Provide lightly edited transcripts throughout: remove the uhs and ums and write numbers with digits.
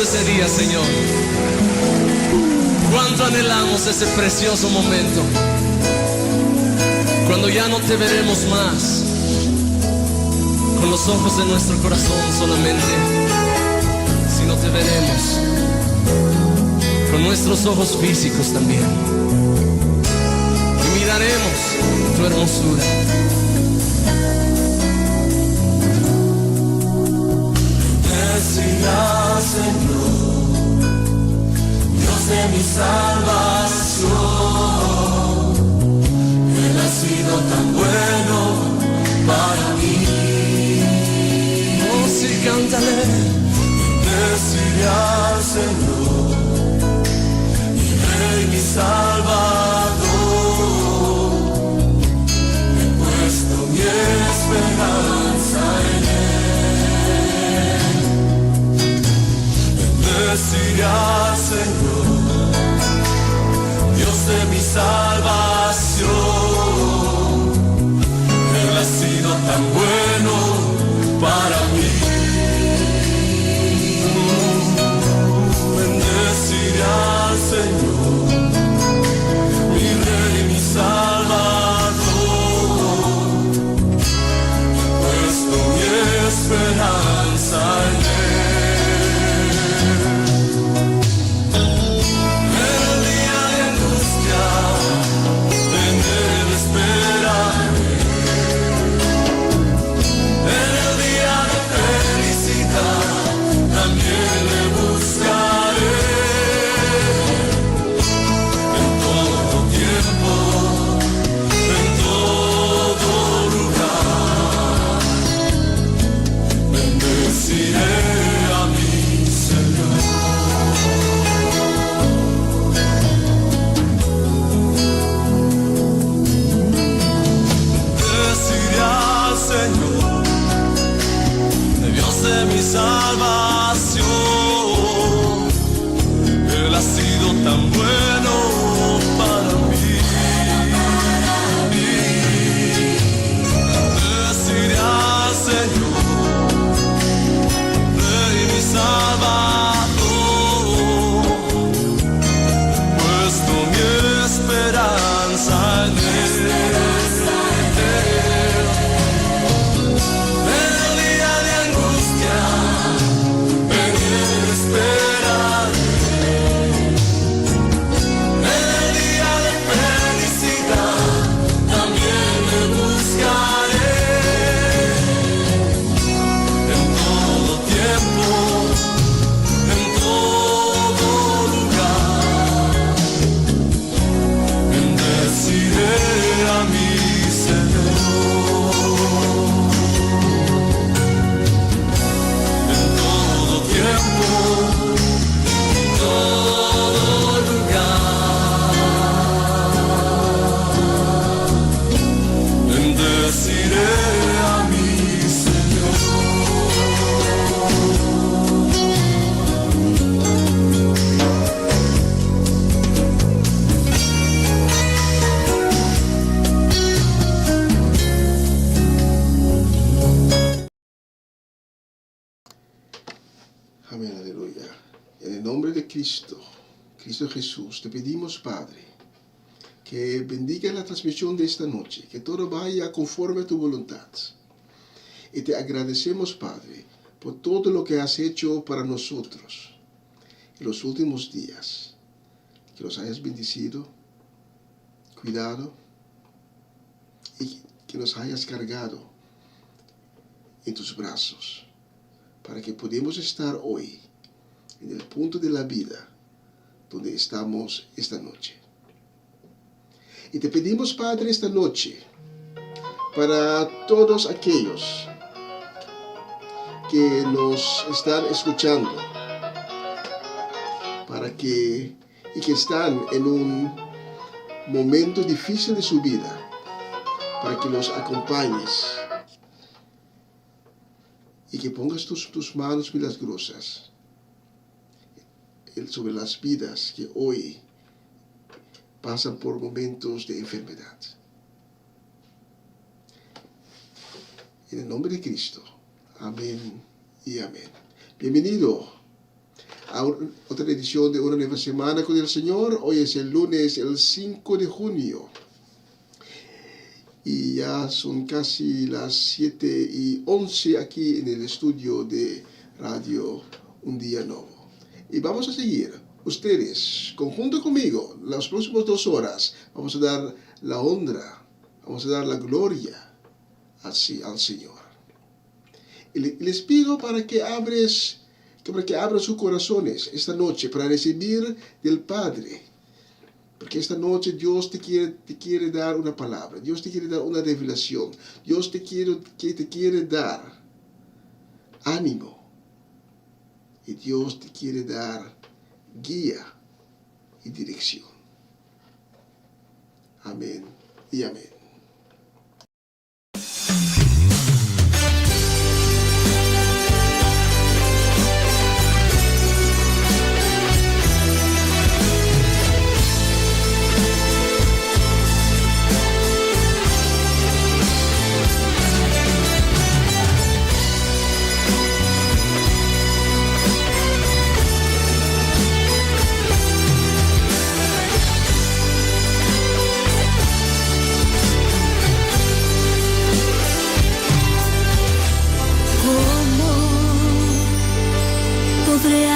ese día, Señor. Cuánto anhelamos ese precioso momento, cuando ya no te veremos más con los ojos de nuestro corazón solamente, sino te veremos con nuestros ojos físicos también, y miraremos tu hermosura. Bendecirá, Señor, Dios de mi salvación. Él ha sido tan bueno para mí. Oh, sí, cántale. Bendeciré al Señor, mi Rey, mi Salvador. He puesto mi esperanza en Él. Bendeciré al Señor, Dios de mi salvación. Él ha sido tan bueno para mí. Bendeciré al Señor, mi Rey, mi Salvador. He puesto mi esperanza en Él. En el día de angustia, en Él esperaré. En el día de felicidad, también le buscaré. En todo tiempo, en todo lugar, bendeciré a mi Señor. Bendeciré al Señor, Dios de mi salvación. Él ha sido tan bueno para mí. Bendeciré al Señor, Rey, mi Salvador. He puesto mi esperanza en Él. En el día de angustia, en Él esperaré. En el día de felicidad, también le buscaré. En todo tiempo, en todo lugar, bendeciré a mi Señor. En todo tiempo, en todo lugar, bendeciré a mi Señor. Amén, aleluya. En el nombre de Cristo, Cristo Jesús, te pedimos, Padre, que bendiga la transmisión de esta noche, que todo vaya conforme a tu voluntad. Y te agradecemos, Padre, por todo lo que has hecho para nosotros en los últimos días. Que los hayas bendecido, cuidado y que nos hayas cargado en tus brazos, para que podamos estar hoy en el punto de la vida donde estamos esta noche. Y te pedimos, Padre, esta noche, para todos aquellos que nos están escuchando, y que están en un momento difícil de su vida, para que los acompañes y que pongas tus manos milagrosas sobre las vidas que hoy pasan por momentos de enfermedad. En el nombre de Cristo. Amén y amén. Bienvenido a otra edición de Una Nueva Semana con el Señor. Hoy es el lunes, el 5 de junio. Y ya son casi las 7:11 aquí en el estudio de Radio Un Día Nuevo. Y vamos a seguir. Ustedes, conjunto conmigo, las próximas 2 horas, vamos a dar la honra, vamos a dar la gloria así al Señor. Y les pido para que abran sus corazones esta noche para recibir del Padre. Porque esta noche Dios te quiere dar una palabra, Dios te quiere dar una revelación, Dios te quiere dar ánimo y Dios te quiere dar guía y dirección. Amén y amén.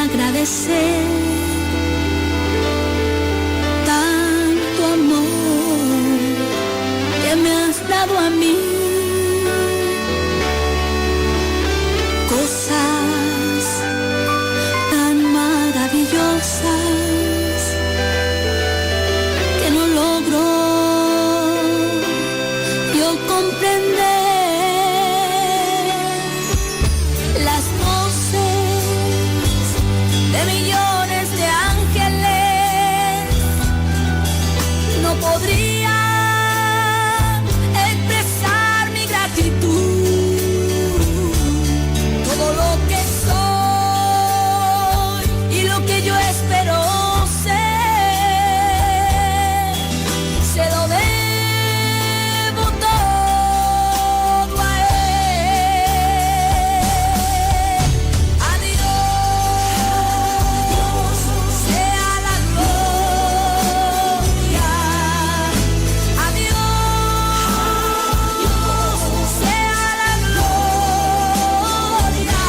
Agradecer tanto amor que me has dado a mí, cosas tan maravillosas que no logro yo comprender. Las de millones de ángeles no podría expresar mi gratitud. Todo lo que soy y lo que yo espero ser, se lo debo todo a Él. Adiós sea la gloria, adiós sea la gloria,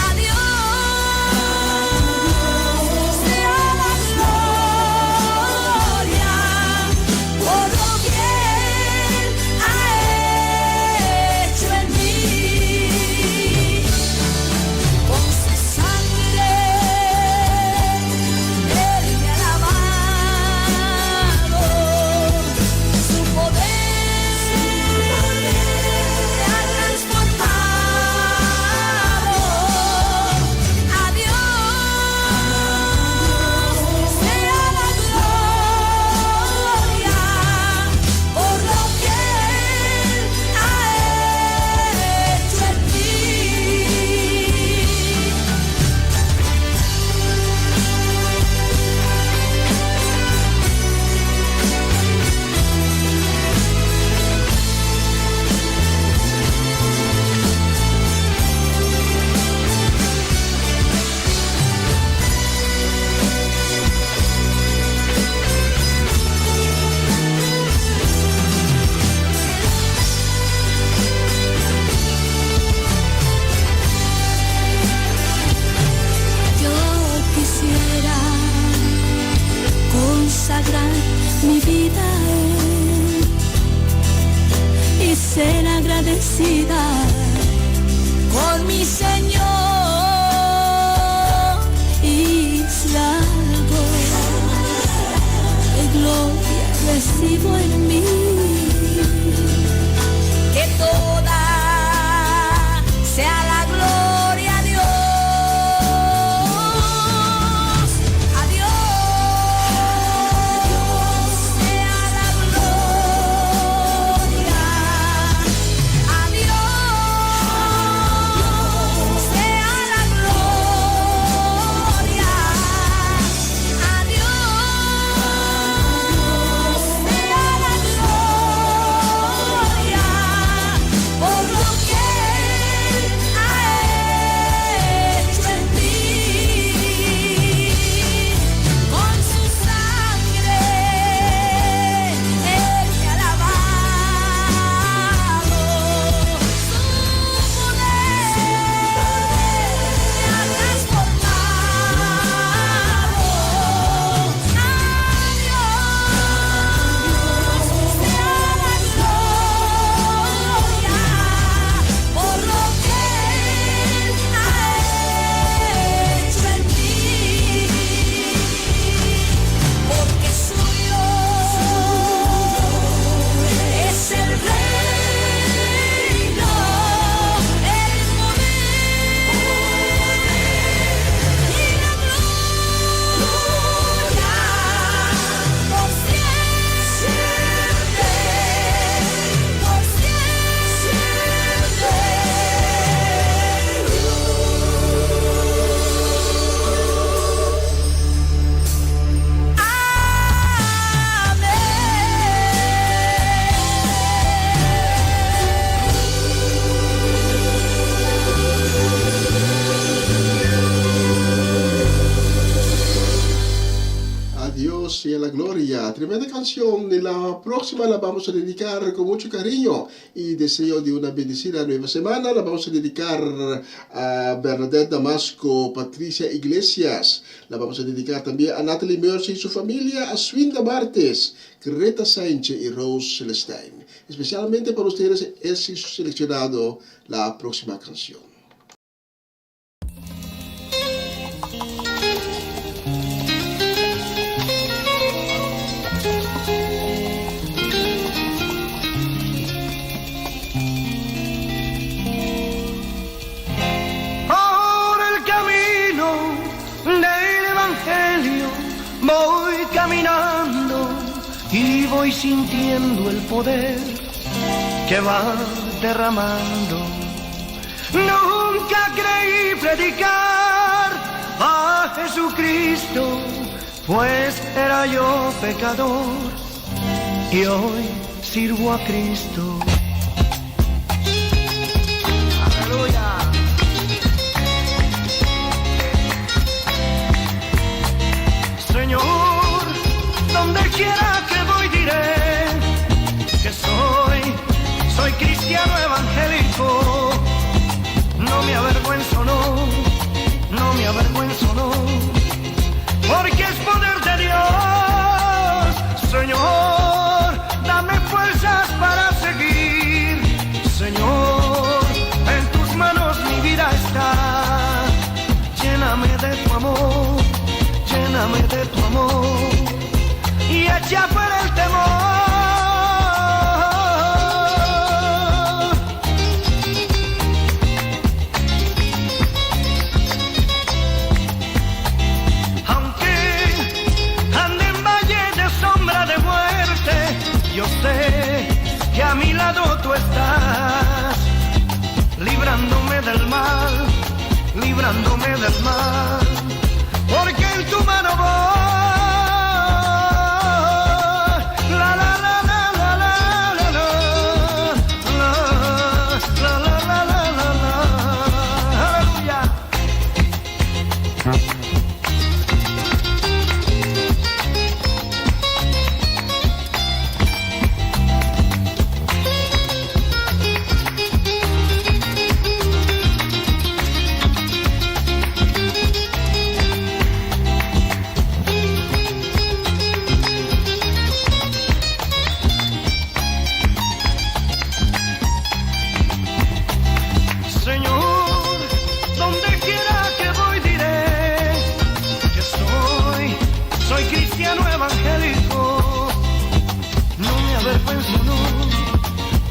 adiós sea la gloria, por lo que Él ha hecho en mí. Con su sangre Él me ha lavado, su poder me ha transformado. Adiós sea la gloria, por lo que Él ha hecho en mí. Yo quisiera consagrar mi vida a Él y ser agradecida con mi Señor, y si algo de gloria recibo en mí, que toda sea la gloria a Dios. Adiós sea la gloria, adiós sea la gloria, adiós sea la gloria. A Dios sea la gloria. Tremenda canción. La próxima la vamos a dedicar con mucho cariño y deseo de una bendecida nueva semana. La vamos a dedicar a Bernadette Damasco, Patricia Iglesias. La vamos a dedicar también a Natalie Mercy y su familia, a Swinda Martes, Greta Sánchez y Rose Celestine. Especialmente para ustedes he seleccionado la próxima canción. Voy caminando y voy sintiendo el poder que va derramando. Nunca creí predicar a Jesucristo, pues era yo pecador y hoy sirvo a Cristo. Aleluya. Señor, donde quiera que voy diré que soy cristiano evangélico. No me avergüenzo, no me avergüenzo, no, porque es poder de Dios. Señor, dame fuerzas para seguir. Señor, en tus manos mi vida está. Lléname de tu amor, lléname de tu amor y echa fuera el temor. Aunque ande en valle de sombra de muerte, yo sé que a mi lado tú estás, librándome del mal, librándome del mal. Porque en tu mano voy, la la la la la la la la la la la la la. Aleluya.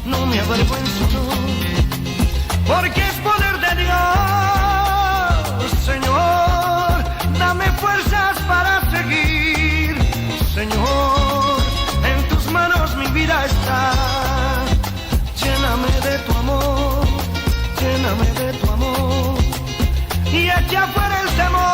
No me avergüenzo, no, porque es poder de Dios. Señor, dame fuerzas para seguir. Señor, en tus manos mi vida está. Lléname de tu amor, lléname de tu amor y echa fuera el temor.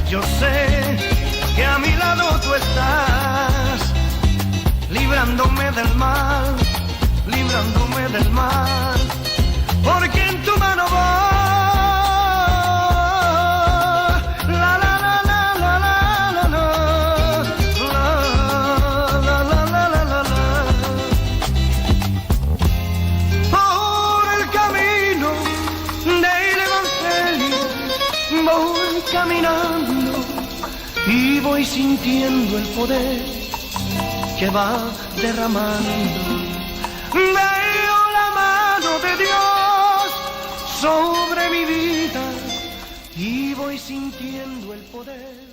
Yo sé que a mi lado tú estás, librándome del mal, librándome del mal, porque en tu mano voy, la la la la la la la la la la la la la. Por el camino del evangelio voy caminando y voy sintiendo el poder que va derramando. Veo la mano de Dios sobre mi vida y voy sintiendo el poder.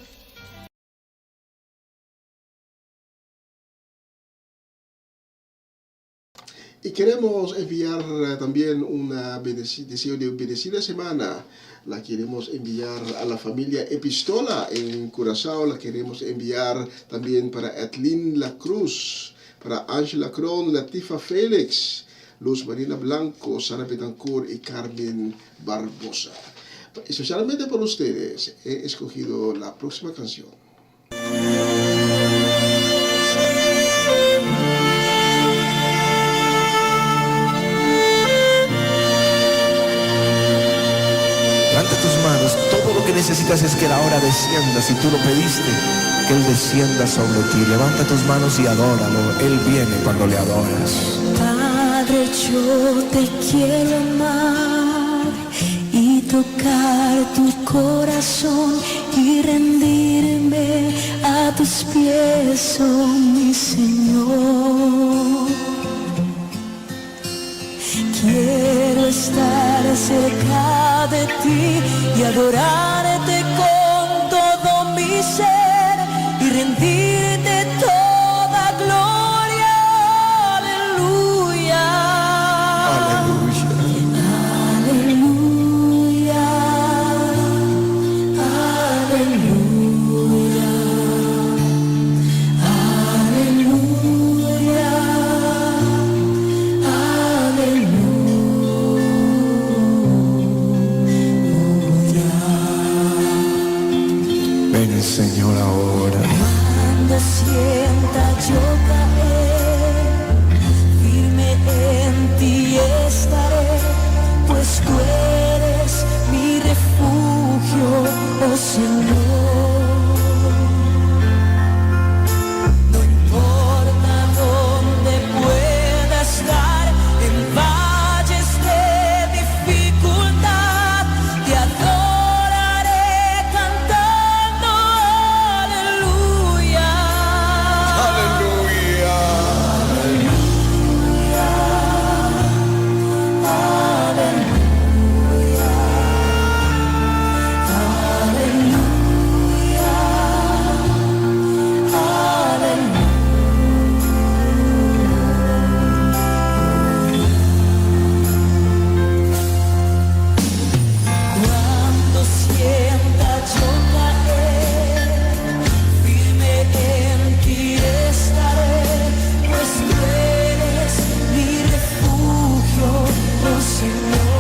Y queremos enviar también una deseo de bendecida semana. La queremos enviar a la familia Epistola en Curazao. La queremos enviar también para Edlin La Cruz, para Angela Cron, Latifa Félix, Luz Marina Blanco, Sara Betancourt y Carmen Barbosa. Especialmente por ustedes he escogido la próxima canción. necesitas es que Él ahora descienda. Si tú lo pediste, que Él descienda sobre ti. Levanta tus manos y adóralo. Él viene cuando le adoras. Padre, yo te quiero amar y tocar tu corazón y rendirme a tus pies, oh mi Señor. Quiero estar cerca de ti y adorarte con todo mi ser y rendirte toda gloria. Aleluya. Aleluya. Aleluya. Aleluya. Ven el Señor ahora. Cuando sienta yo caer, firme en ti estaré, pues tú eres mi refugio, oh Señor. No importa dónde pueda estar, en valles de dificultad, te adoraré cantando aleluya. Aleluya. Cuando sienta yo caer, firme en ti estaré, pues tú eres mi refugio, oh Señor.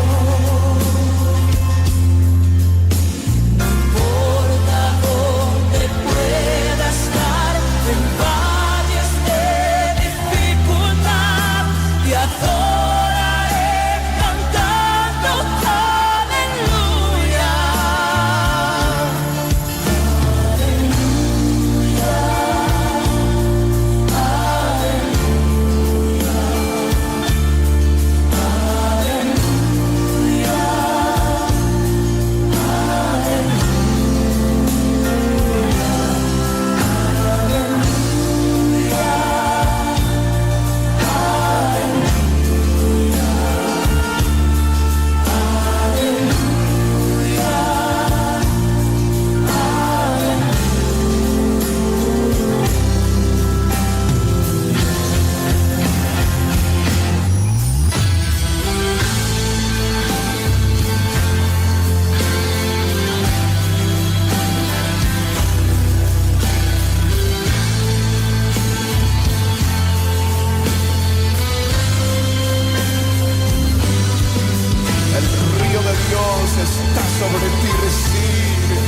No importa dónde pueda estar, en valles de dificultad, te adoraré cantando aleluya. El río de Dios está sobre ti. Recibe.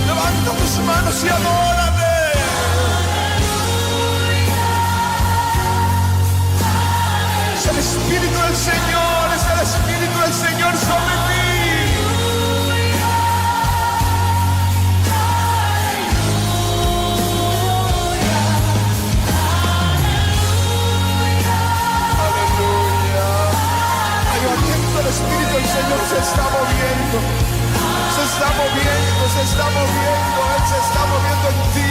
Levanta tus manos y adórale. Es el Espíritu del Señor, es el Espíritu del Señor sobre ti. Aleluya. Ayudamiento del Espíritu del Señor se está moviendo. Se está moviendo, se está moviendo. Él se está moviendo en ti.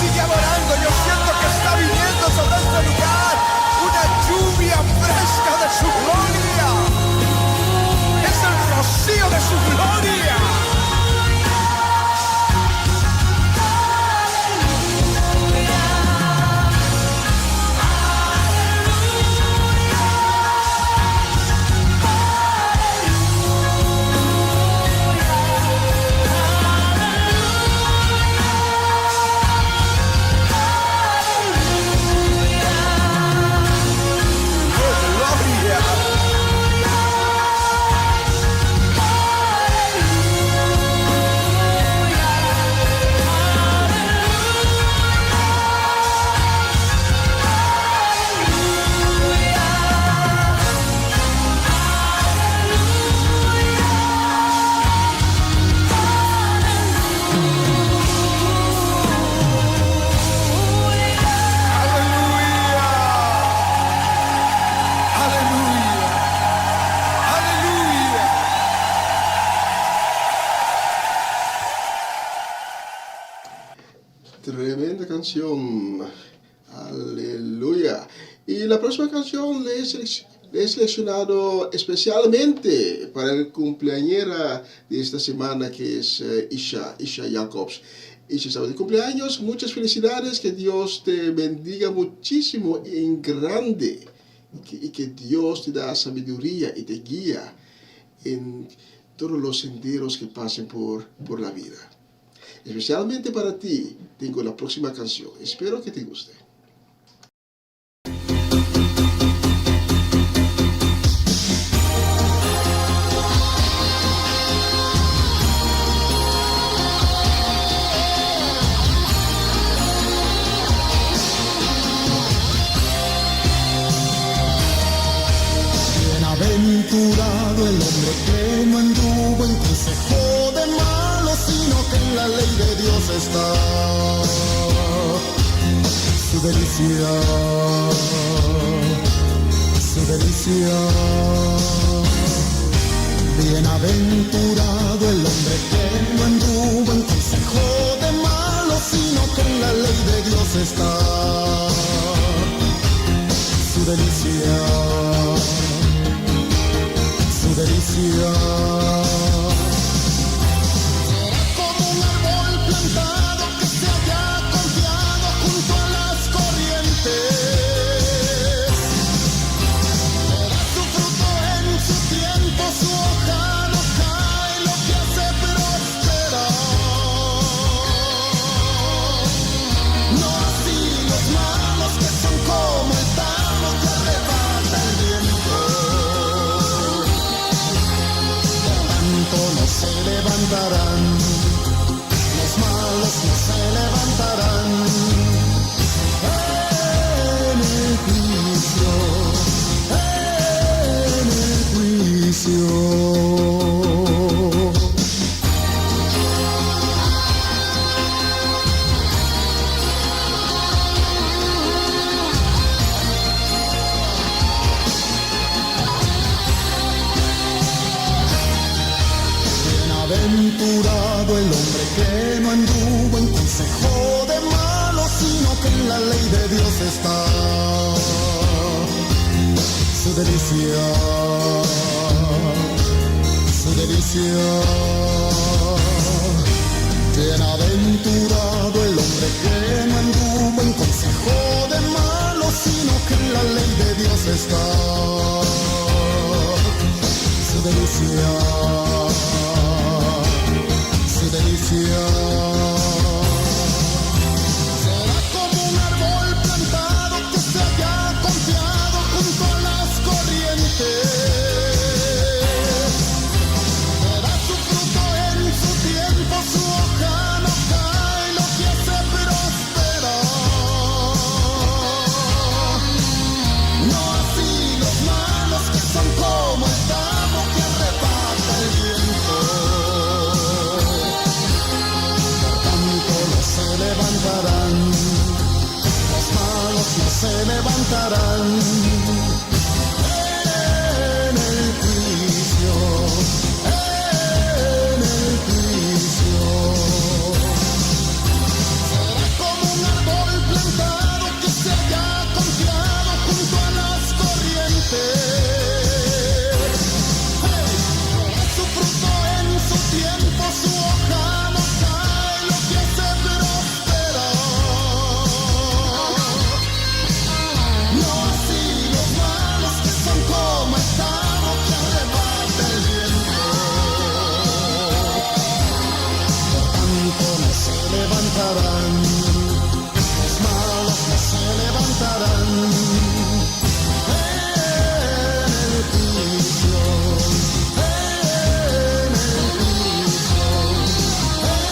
Sigue adorando. Yo siento que está viniendo sobre este lugar una lluvia fresca de su gloria. Es el rocío de su gloria. Tremenda canción. Aleluya. Y la próxima canción le he seleccionado especialmente para el cumpleañera de esta semana, que es Isha Jacobs. Isha, estamos de cumpleaños. Muchas felicidades. Que Dios te bendiga muchísimo en grande. Y que Dios te da sabiduría y te guía en todos los senderos que pasen por la vida. Especialmente para ti tengo la próxima canción. Espero que te guste. Bienaventurado el hombre que no anduvo en consejo de malos, sino que en la ley de Dios está su delicia, su delicia. Bienaventurado el hombre que no anduvo en consejo de malos, sino que en la ley de Dios está su delicia, su delicia. Será como un árbol plantado que se haya confiado junto a las corrientes. Será su fruto en su tiempo, su hoja no cae, lo que hace prospera. No así los malos, que son como el tamo que arrebata el viento. No se levantarán, los malos no se levantarán en el juicio, en el juicio. Bienaventurado el hombre que no anduvo en consejo de malos, sino que en la ley de Dios está su delicia, su delicia. Bienaventurado el hombre que no anduvo en consejo de malos, sino que en la ley de Dios está su delicia, su delicia. Será como un árbol plantado que se haya confiado junto a las corrientes. Será su fruto en su tiempo, su hoja no cae, lo que hace prospera. No así los malos, que son como el tamo que arrebata el viento. Se levantarán, los malos no se levantarán en el juicio, en el juicio. Será como un árbol plantado que se haya confiado junto a las corrientes. Será su fruto en su tiempo, su hoja no cae, lo que hace prospera. No así los malos, que son como el tamo que arrebata el viento. Por tanto no se levantarán, los malos no se levantarán en el juicio, en el juicio, en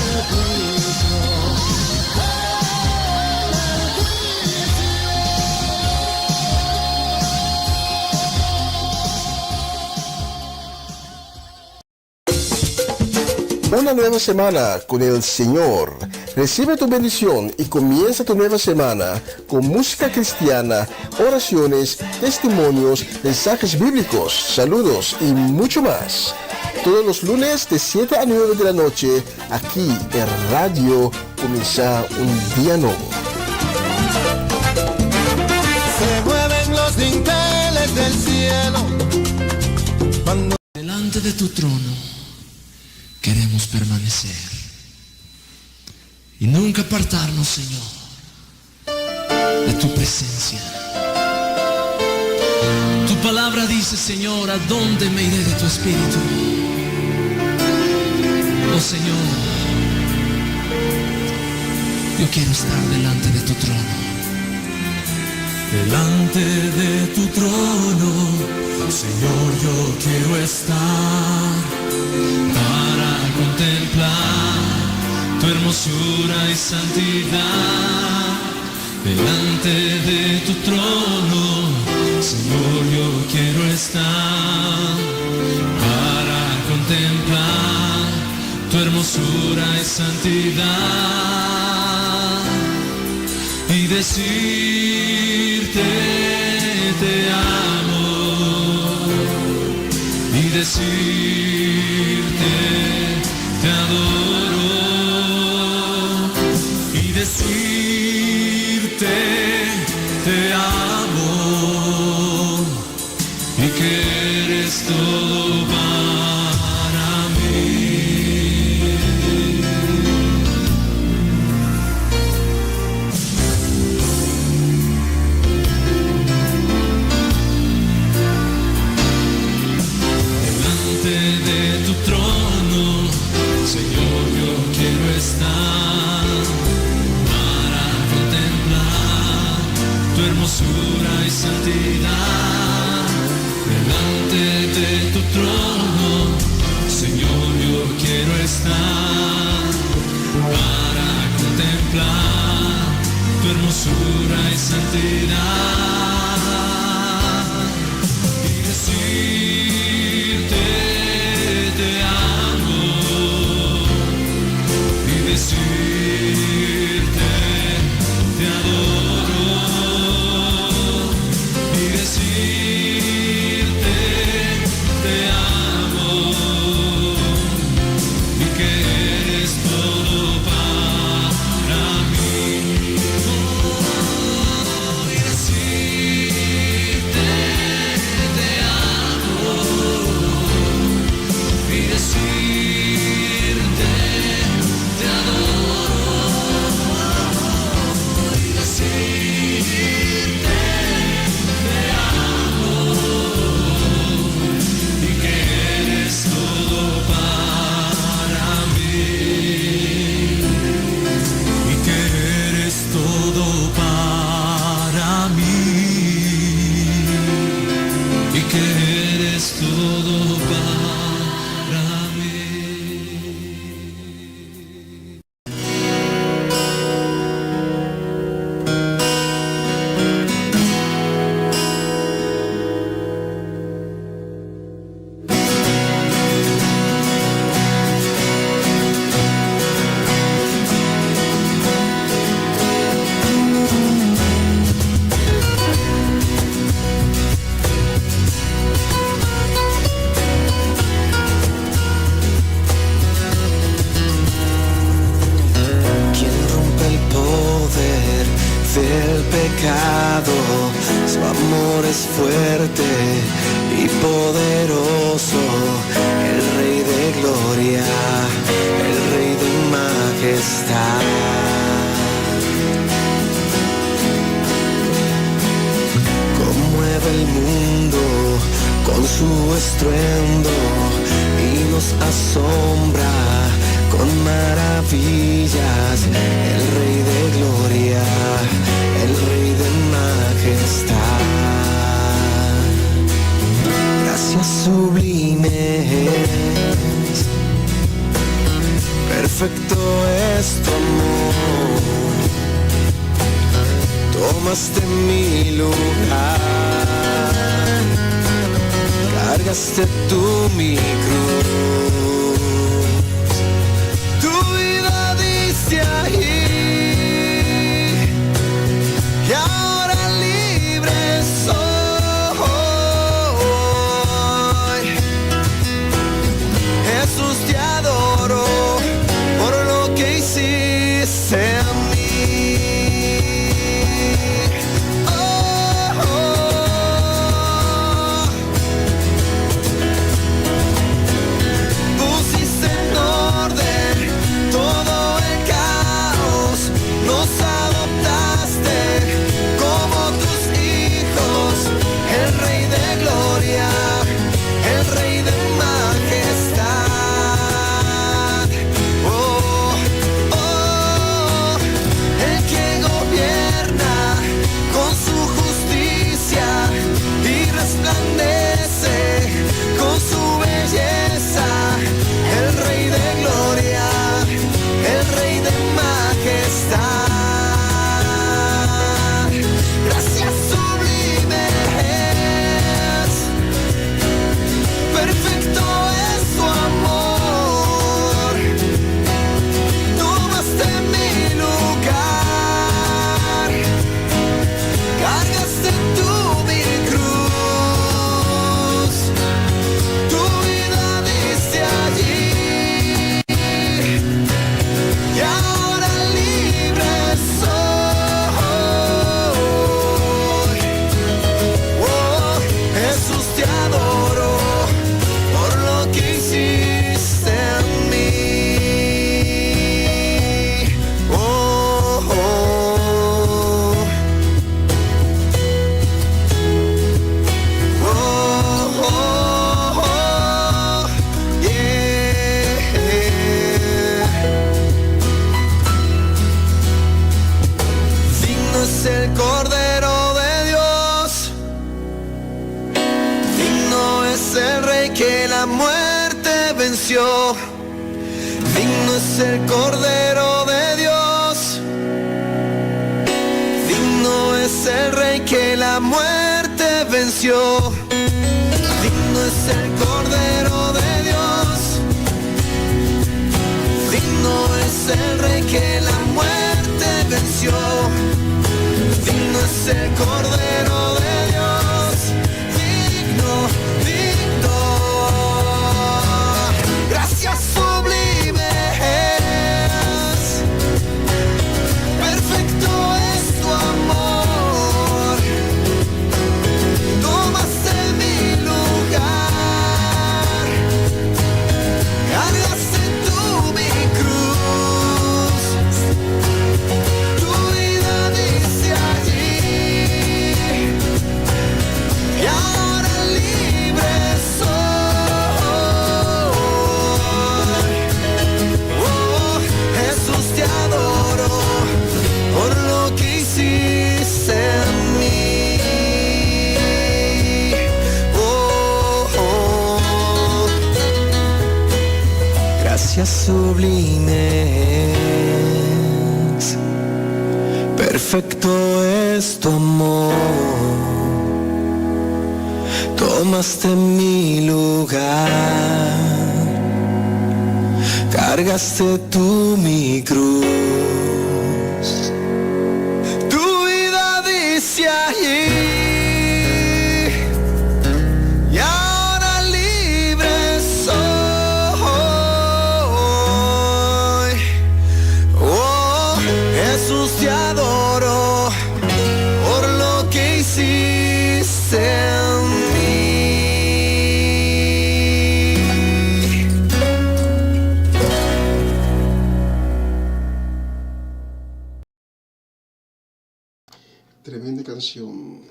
el juicio, Una nueva semana con el Señor. Recibe tu bendición y comienza tu nueva semana con música cristiana, oraciones, testimonios, mensajes bíblicos, saludos y mucho más. todos los lunes de 7 a 9 de la noche, aquí en Radio Comienza un Día Nuevo. Se mueven los dinteles del cielo. Cuando Delante de tu trono queremos permanecer y nunca apartarnos, Señor, de tu presencia. Tu palabra dice, Señor, ¿a dónde me iré de tu espíritu? Oh Señor, yo quiero estar delante de tu trono. Delante de tu trono, Señor, yo quiero estar para contemplar tu hermosura y santidad. Delante de tu trono, Señor, yo quiero estar para contemplar tu hermosura y santidad y decirte te amo y decirte te adoro y decirte te amo y que eres todo para mí. Delante de tu trono, Señor, yo quiero estar para contemplar tu hermosura y santidad. Delante de tu trono, Señor, yo quiero estar para contemplar tu hermosura y santidad y decirte te amo y decirte te adoro y decirte te amo y que eres todo para mí. Y decirte te amo y decirte te adoro y decirte te amo y que eres todo para mí y que eres todo para mí y que eres todo para mí. Quien rompe el poder del pecado, su amor es fuerte y poderoso, el Rey de gloria, el Rey de majestad. Conmueve el mundo con su estruendo y nos asombra con maravillas, el Rey de gloria, el Rey de majestad. Gracias sublimes, perfecto es tu amor, tomaste mi lugar, cargaste tú mi cruz. Tu vida diste ahí y ahora libre soy. venció. Digno es el Cordero de Dios. Digno es el Rey que la muerte venció. Digno es el Cordero de Dios. Digno es el Rey que la muerte venció. Digno es el Cordero de Dios. Digno, digno. Gracias sublimes. Perfecto es tu amor. Tomaste mi lugar. Cargaste tú mi cruz. Tu vida dice allí. Y ahora libre soy. Oh, Jesús, te adoro por lo que hiciste en mí. Oh, oh. Gracias sublimes. Perfecto es tu amor. Tomaste mi lugar. Cargaste tú mi cruz. Tu vida dice allí. Y ahora libre soy. Oh, Jesús, te adoro por lo que hiciste en mí. Tremenda canción.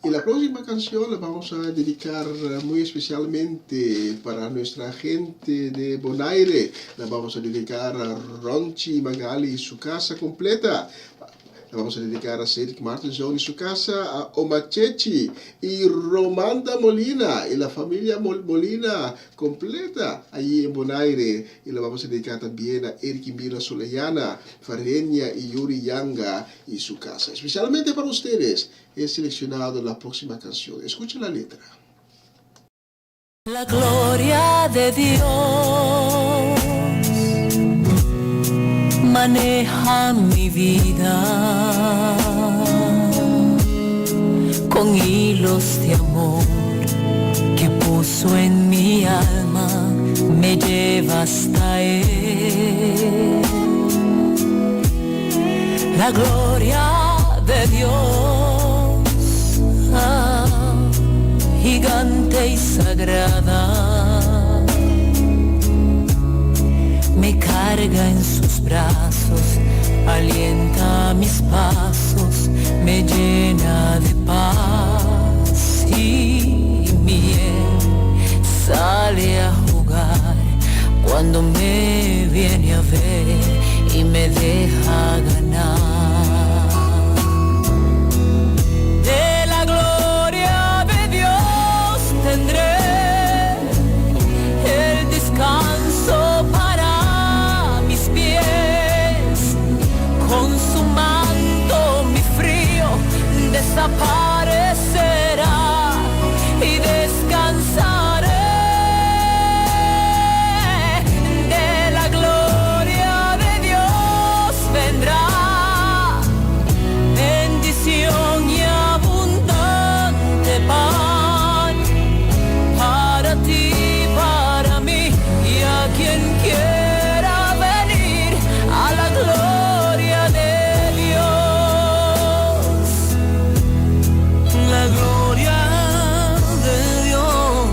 Y la próxima canción la vamos a dedicar muy especialmente para nuestra gente de Bonaire. La vamos a dedicar a Ronchi Magali y su casa completa. La vamos a dedicar a Cedric Martinson y su casa, a Omachechi y Romanda Molina y la familia Molina completa allí en Bonaire. Y la vamos a dedicar también a Eric Mira Soleyana, Fareña y Yuri Yanga y su casa. Especialmente para ustedes he seleccionado la próxima canción. Escuchen la letra. La gloria de Dios maneja mi vida con hilos de amor que puso en mi alma, me lleva hasta Él. La gloria de Dios, gigante y sagrada, me carga en sus brazos, alienta mis pasos, me llena de paz y miel, sale a jugar cuando me viene a ver y me deja ganar. De la gloria de Dios tendré el descanso para mis pies, consumando mi frío, desaparecerá y descansaré. De la gloria de Dios vendrá bendición y abundante pan para ti, para mí y a quien quiera venir a la gloria de Dios. La gloria de Dios,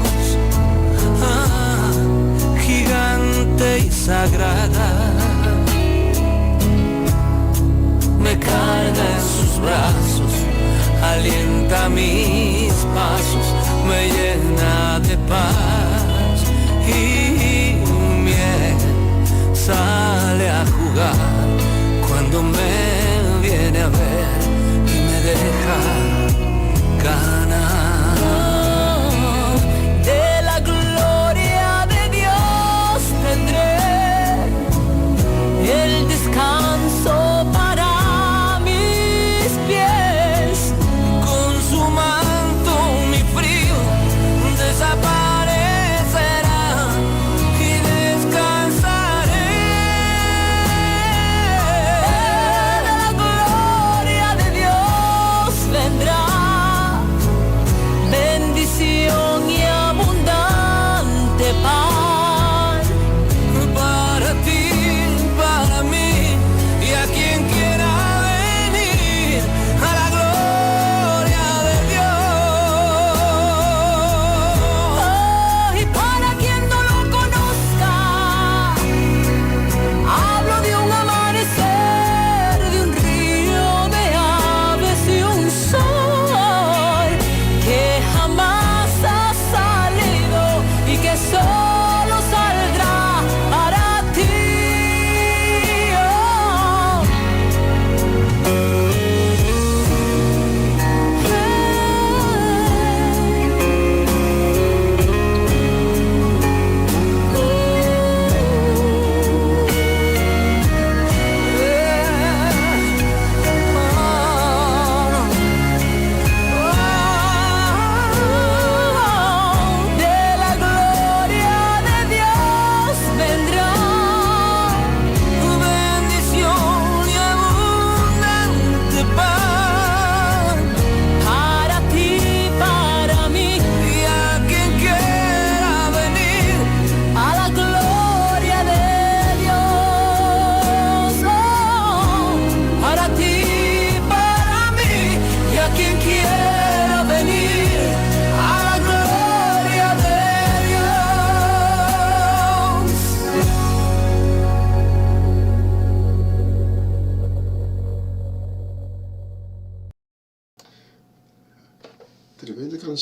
gigante y sagrada, me carga en sus brazos, alienta mis pasos, me llena de paz y miel, sale a jugar cuando me viene a ver y me deja ganar. De la gloria de Dios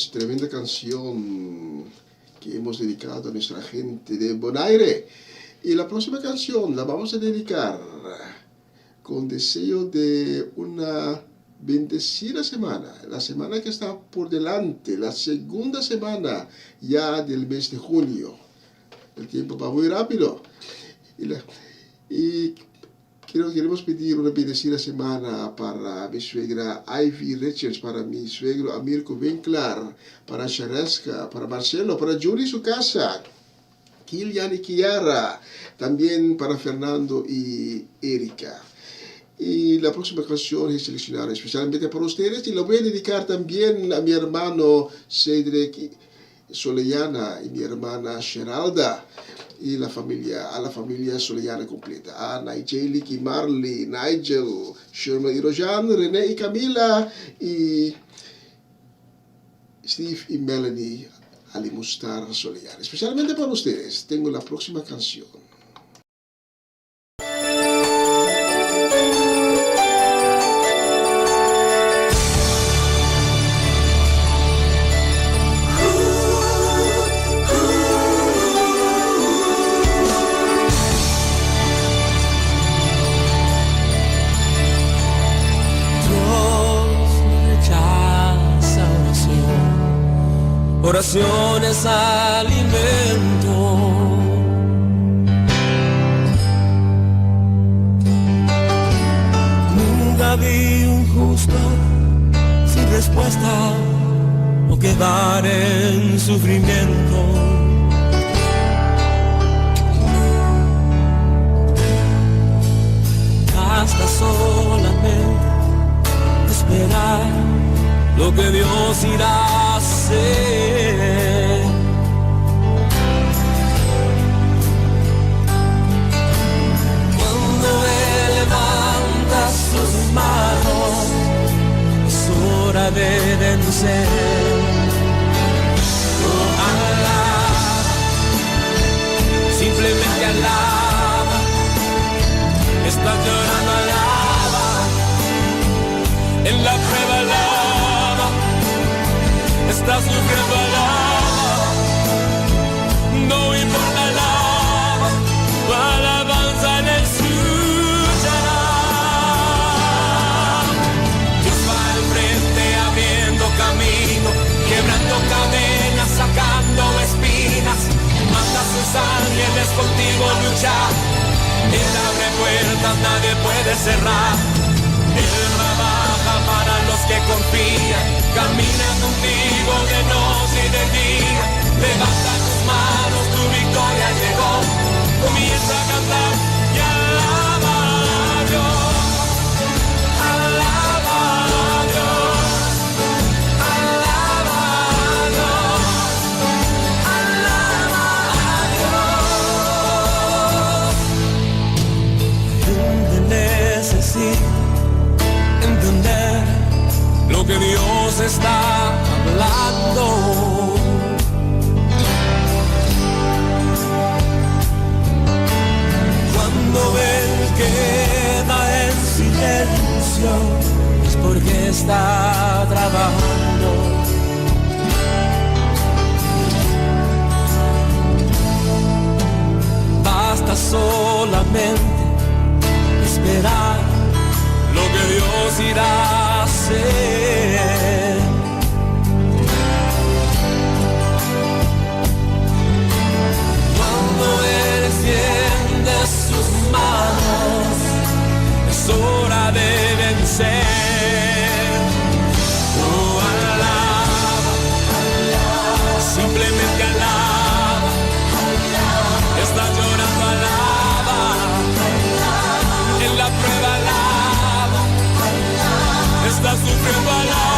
tremenda canción que hemos dedicado a nuestra gente de Bonaire. Y la próxima canción la vamos a dedicar con deseo de una bendecida semana, la semana que está por delante, la segunda semana ya del mes de junio. El tiempo va muy rápido. Y queremos pedir una bendecida semana para mi suegra Ivy Richards, para mi suegro Amirko Winkler, para Shareska, para Marcelo, para Julie su casa, Kilian y Kiara, también para Fernando y Erika. Y la próxima canción es seleccionada especialmente para ustedes y la voy a dedicar también a mi hermano Cedric Soleyana y mi hermana Geralda y a la familia Soleyana completa, a Nigel y Marley, Nigel, Sherman y Rojan, René y Camila y Steve y Melanie Alimustar Soleyana. Especialmente para ustedes tengo la próxima canción. Oración es alimento. Nunca vi un justo sin respuesta o quedar en sufrimiento. Basta solamente esperar lo que Dios irá a hacer. Cuando Él levanta sus manos, es hora de vencer. Oh, alaba, simplemente alaba. Estás llorando, alaba. En la prueba, alaba. Estás sufriendo, alaba. No importa, alaba. Tu alabanza le escuchará. Dios va al frente abriendo camino, quebrando cadenas, sacando espinas. Manda a sus ángeles contigo a luchar. Él abre puertas, nadie puede cerrar. Él trabaja para los que confían, camina contigo de noche y de día. Levanta tus manos, tu victoria llegó. Comienza a cantar y alaba a Dios. Alaba a Dios. Alaba a Dios. Alaba a Dios. Gente necesita entender lo que Dios está hablando. Cuando Él queda en silencio, es porque está trabajando. Basta solamente esperar lo que Dios irá a hacer. Cuando Él extiende sus manos, es hora de vencer. Oh, alaba, simplemente alaba. Estás llorando, alaba. En la prueba, alaba. Estás sufriendo, alaba.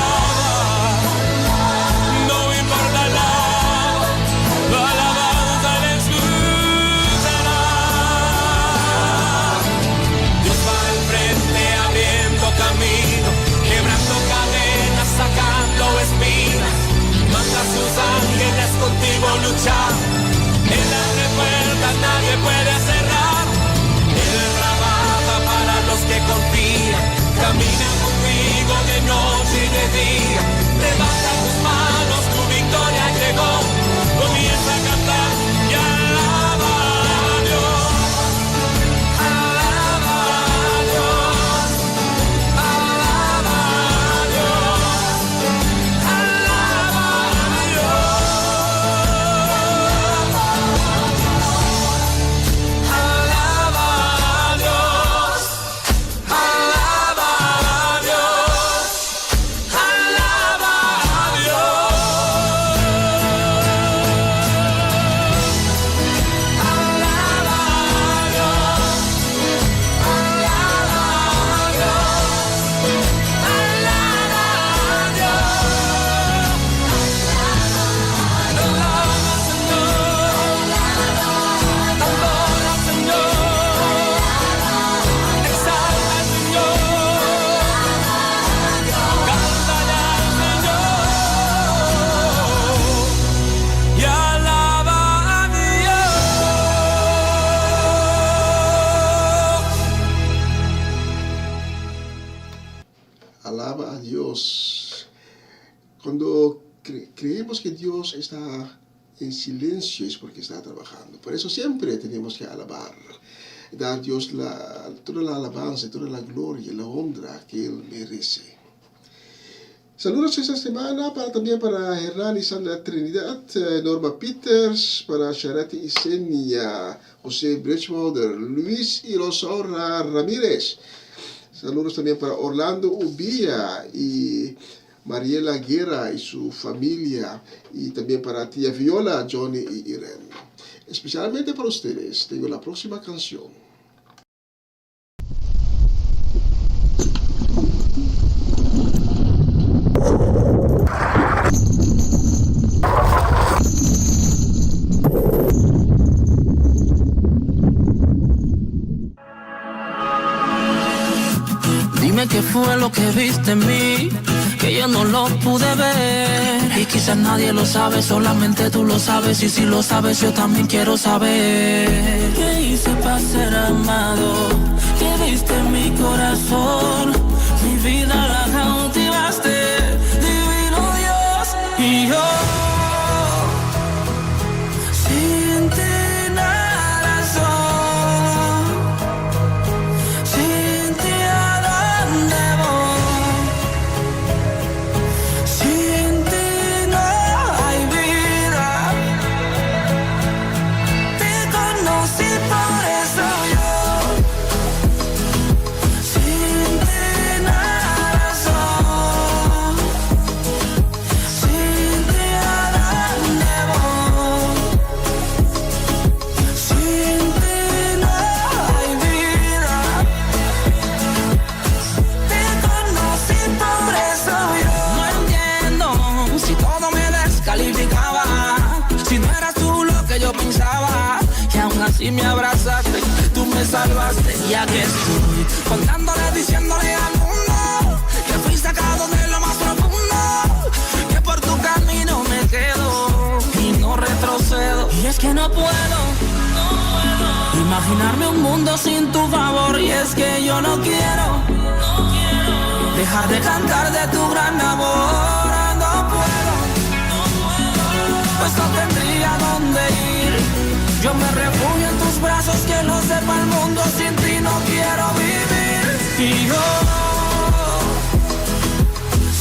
creemos que Dios está en silencio, es porque está trabajando. Por eso siempre tenemos que alabar, dar a Dios toda la alabanza, toda la gloria, la honra que Él merece. Saludos esta semana también para Hernán y Sandra Trinidad, Norma Peters, para Charity y Senia, José Bridgewater, Luis y Rosaura Ramírez. Saludos también para Orlando Ubía y Mariela Guerra y su familia, y también para tía Viola, Johnny y Irene. Especialmente para ustedes, tengo la próxima canción. Dime qué fue lo que viste en mí, que yo no lo pude ver. Y quizás nadie lo sabe, solamente tú lo sabes. Y si lo sabes, yo también quiero saber. ¿Qué hice para ser amado? ¿Qué viste en mi corazón? Mi vida la cautivaste, divino Dios. Y yo sin ti nada soy, sin ti a dónde voy, sin ti no hay vida. Te conocí, por eso yo sin ti nada soy, sin ti a dónde voy, sin ti no hay vida. Te conocí, por eso yo no entiendo si todo me descalificaba, si no eras tú lo que yo pensaba, y aún así me abrazaste, tú me salvaste. Y aquí estoy contándole, diciéndole al mundo que fui sacado de lo más profundo, que por tu camino me quedo y no retrocedo. Y es que no puedo imaginarme un mundo sin tu favor, y es que yo no quiero dejar de cantar de tu gran amor. No puedo, pues no tendría dónde ir. Yo me refugio en tus brazos, que lo sepa el mundo, sin ti no quiero vivir. Y yo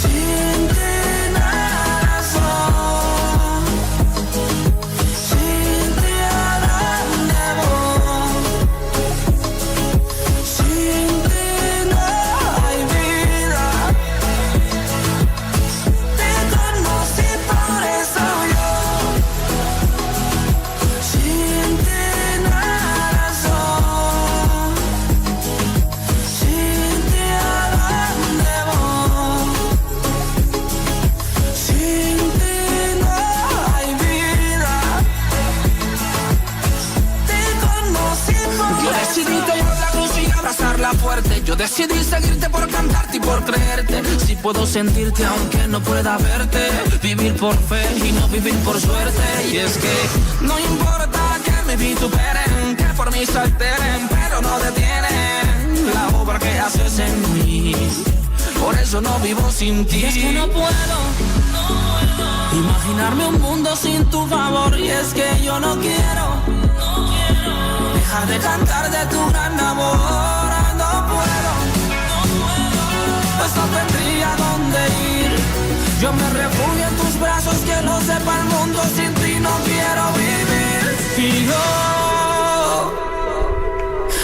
sin ti nada soy, sin ti a dónde voy, sin ti no hay vida. Te conocí, por eso yo sin ti nada soy, sin ti a dónde voy, sin ti no hay vida. Te conocí, por yo decidí tomar la cruz y abrazarla fuerte. Yo decidí seguirte por cantarte y por creerte. Si puedo sentirte aunque no pueda verte, vivir por fe y no vivir por suerte. Y es que no importa que me vituperen, que por mí se alteren, pero no detienen la obra que haces en mí. Por eso no vivo sin ti. Y es que no puedo imaginarme un mundo sin tu favor, y es que yo no quiero dejar de cantar de tu gran amor. No puedo, pues no tendría dónde ir. Yo me refugio en tus brazos, que lo sepa el mundo, sin ti no quiero vivir. Y yo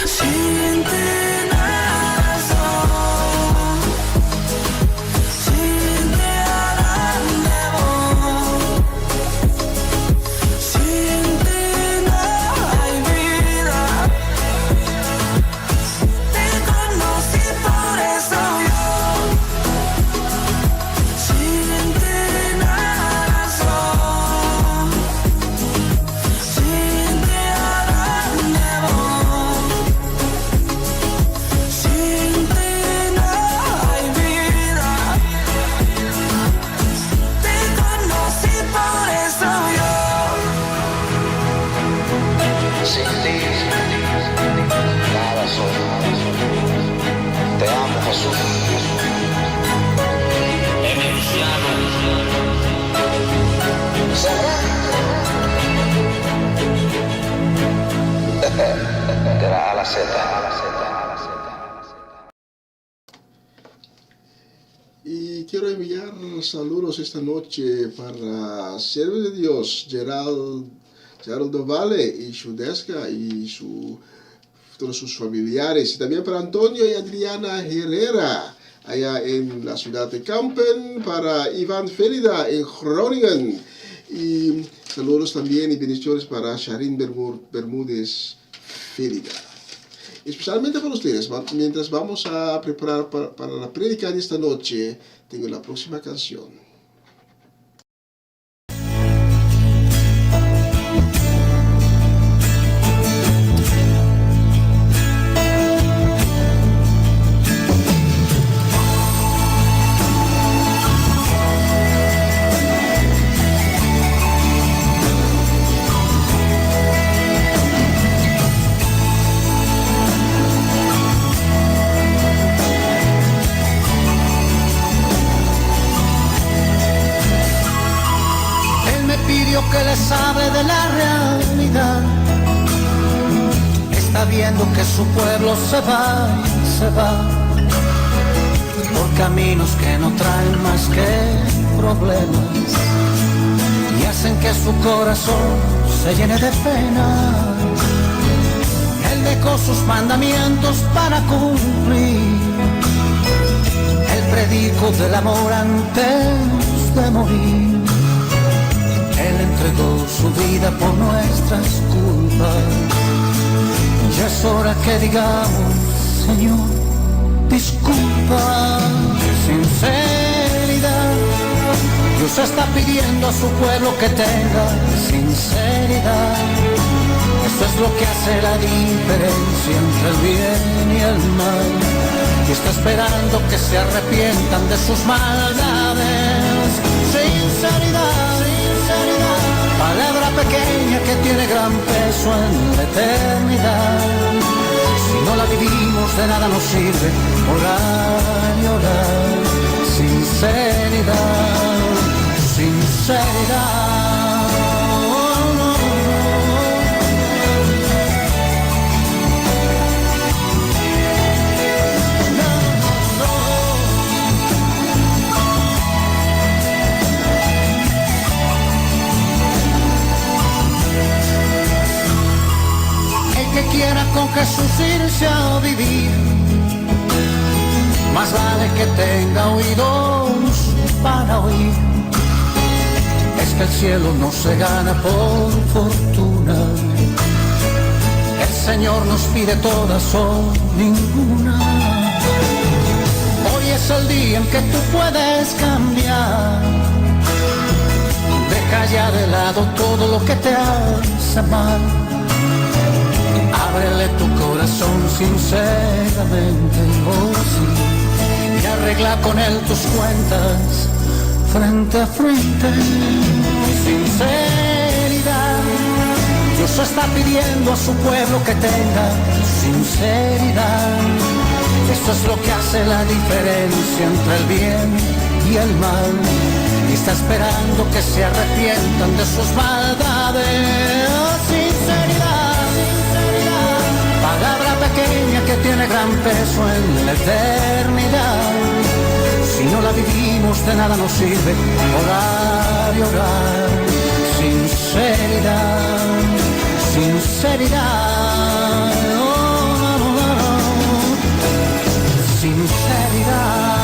sin ti nada soy, sin ti a dónde voy, sin ti no hay vida. Te conocí, por eso yo sin ti nada soy, sin ti a dónde voy, sin ti no hay vida. Te conocí, por eso yo sin ti nada soy. Te amo, Jesús. de la A a la Z. Y quiero enviar saludos esta noche para siervo de Dios, Geraldo Valle y Shudesca y todos sus familiares. Y también para Antonio y Adriana Herrera, allá en la ciudad de Kampen, para Iván Félida en Groningen. Y saludos también y bendiciones para Sharin Bermúdez Félida. Especialmente para ustedes, mientras vamos a preparar para la prédica de esta noche, tengo la próxima canción. Que les hable de la realidad. Está viendo que su pueblo se va por caminos que no traen más que problemas y hacen que su corazón se llene de pena. Él dejó sus mandamientos para cumplir el predico del amor antes de morir. Él entregó su vida por nuestras culpas. Ya es hora que digamos, Señor, disculpa. Sinceridad. Dios está pidiendo a su pueblo que tenga sinceridad. Esto es lo que hace la diferencia entre el bien y el mal. Y está esperando que se arrepientan de sus maldades. Sinceridad. Palabra pequeña que tiene gran peso en la eternidad. Si no la vivimos de nada nos sirve orar y orar. Sinceridad, sinceridad. Que quiera con Jesús irse a vivir, más vale que tenga oídos para oír. Es que el cielo no se gana por fortuna. El Señor nos pide todas o ninguna. Hoy es el día en que tú puedes cambiar. Deja ya de lado todo lo que te hace mal. Ábrele tu corazón sinceramente, oh sí, y arregla con él tus cuentas frente a frente. Sinceridad. Dios está pidiendo a su pueblo que tenga sinceridad. Esto es lo que hace la diferencia entre el bien y el mal. Y está esperando que se arrepientan de sus maldades. Sinceridad. Palabra pequeña que tiene gran peso en la eternidad. Si no la vivimos de nada nos sirve orar y orar. Sinceridad, sinceridad, oh, no, no, no. Sinceridad.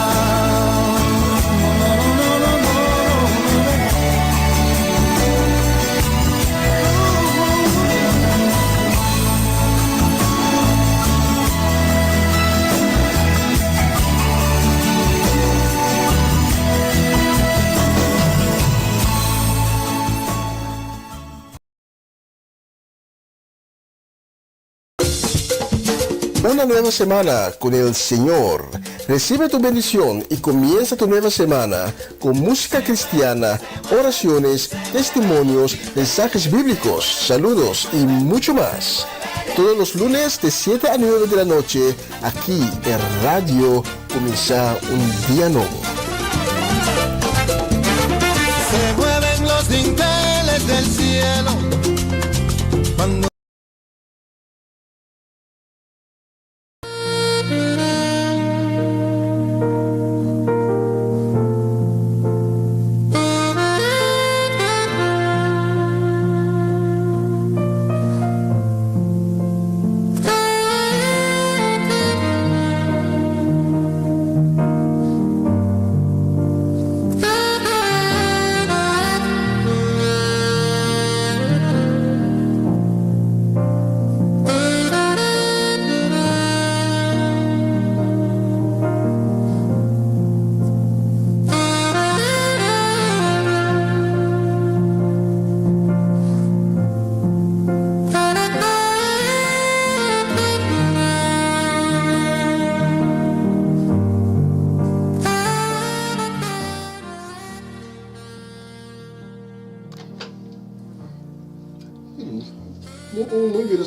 Una nueva semana con el Señor. Recibe tu bendición y comienza tu nueva semana con música cristiana, oraciones, testimonios, mensajes bíblicos, saludos y mucho más. Todos los lunes de 7 a 9 de la noche, aquí en Radio Comienza un Día Nuevo. Se mueven los dinteles del cielo cuando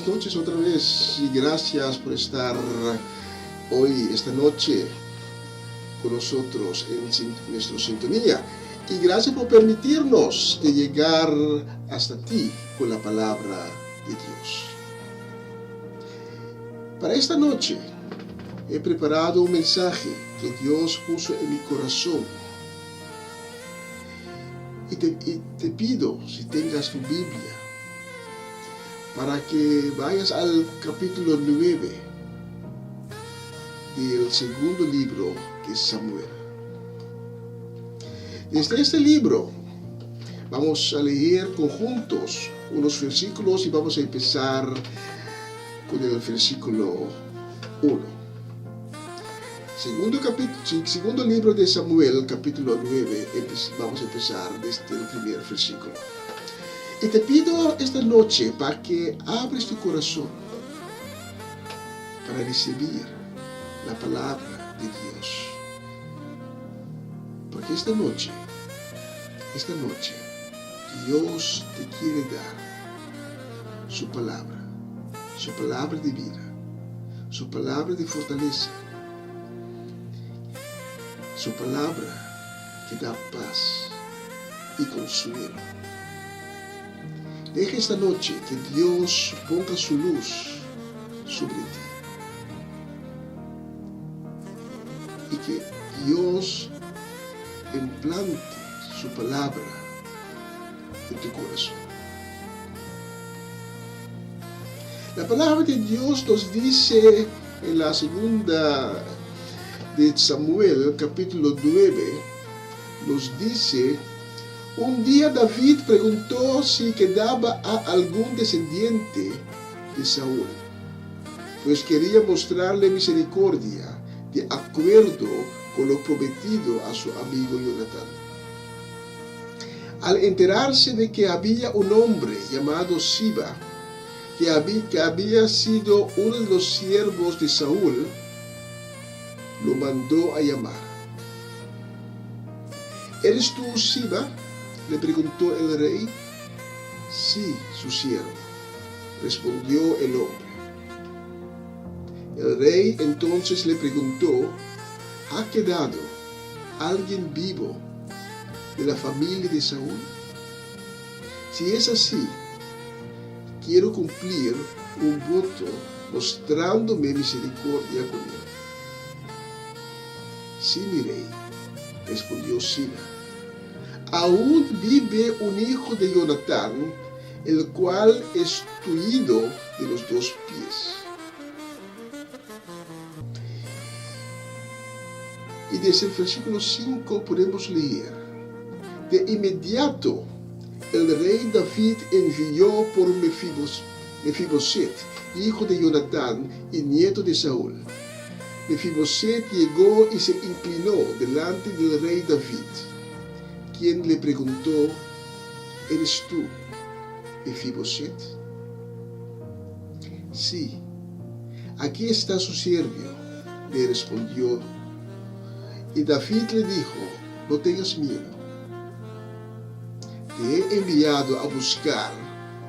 buenas noches otra vez y gracias por estar hoy, esta noche, con nosotros en nuestra sintonía. Y gracias por permitirnos de llegar hasta ti con la palabra de Dios. Para esta noche he preparado un mensaje que Dios puso en mi corazón. Y te pido, si tengas tu Biblia, para que vayas al capítulo 9 del segundo libro de Samuel. Desde este libro vamos a leer conjuntos unos versículos y vamos a empezar con el versículo 1. Segundo libro de Samuel, capítulo 9, vamos a empezar desde el primer versículo. Y te pido esta noche para que abres tu corazón para recibir la palabra de Dios. Porque esta noche, Dios te quiere dar su palabra de vida, su palabra de fortaleza, su palabra que da paz y consuelo. Deja esta noche que Dios ponga su luz sobre ti y que Dios implante su palabra en tu corazón. La palabra de Dios nos dice en la segunda de Samuel, capítulo 9, nos dice: un día David preguntó si quedaba a algún descendiente de Saúl, pues quería mostrarle misericordia de acuerdo con lo prometido a su amigo Jonatán. Al enterarse de que había un hombre llamado Siba, que había sido uno de los siervos de Saúl, lo mandó a llamar. ¿Eres tú Siba?, le preguntó el rey. Sí, su siervo, respondió el hombre. El rey entonces le preguntó: ¿ha quedado alguien vivo de la familia de Saúl? Si es así, quiero cumplir un voto mostrándome misericordia con él. Sí, mi rey, respondió Siba. Aún vive un hijo de Jonatán, el cual es tuido de los 2 pies. Y desde el versículo 5 podemos leer: de inmediato el rey David envió por Mefiboset, hijo de Jonatán y nieto de Saúl. Mefiboset llegó y se inclinó delante del rey David, quien le preguntó: ¿eres tú Mefiboset? Sí, aquí está su siervo, le respondió. Y David le dijo: no tengas miedo, te he enviado a buscar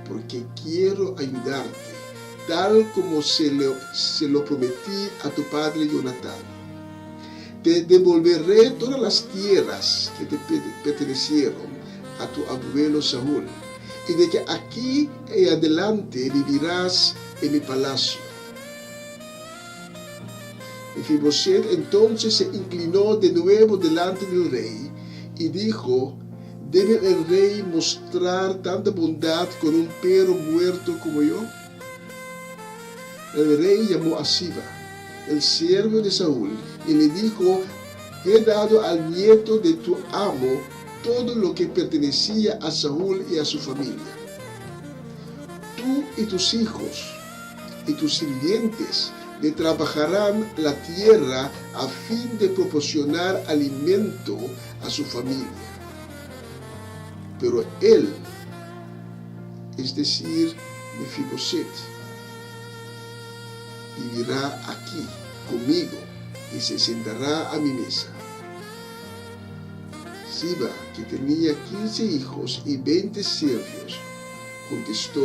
porque quiero ayudarte, tal como se lo prometí a tu padre Jonatán. Te devolveré todas las tierras que te pertenecieron a tu abuelo Saúl, y de que aquí en adelante vivirás en mi palacio. Mefiboset entonces se inclinó de nuevo delante del rey y dijo: ¿debe el rey mostrar tanta bondad con un perro muerto como yo? El rey llamó a Siba, el siervo de Saúl, y le dijo: he dado al nieto de tu amo todo lo que pertenecía a Saúl y a su familia. Tú y tus hijos y tus sirvientes le trabajarán la tierra a fin de proporcionar alimento a su familia. Pero él, es decir, Mefiboset, vivirá aquí conmigo y se sentará a mi mesa. Siba, que tenía 15 hijos y 20 siervos, contestó: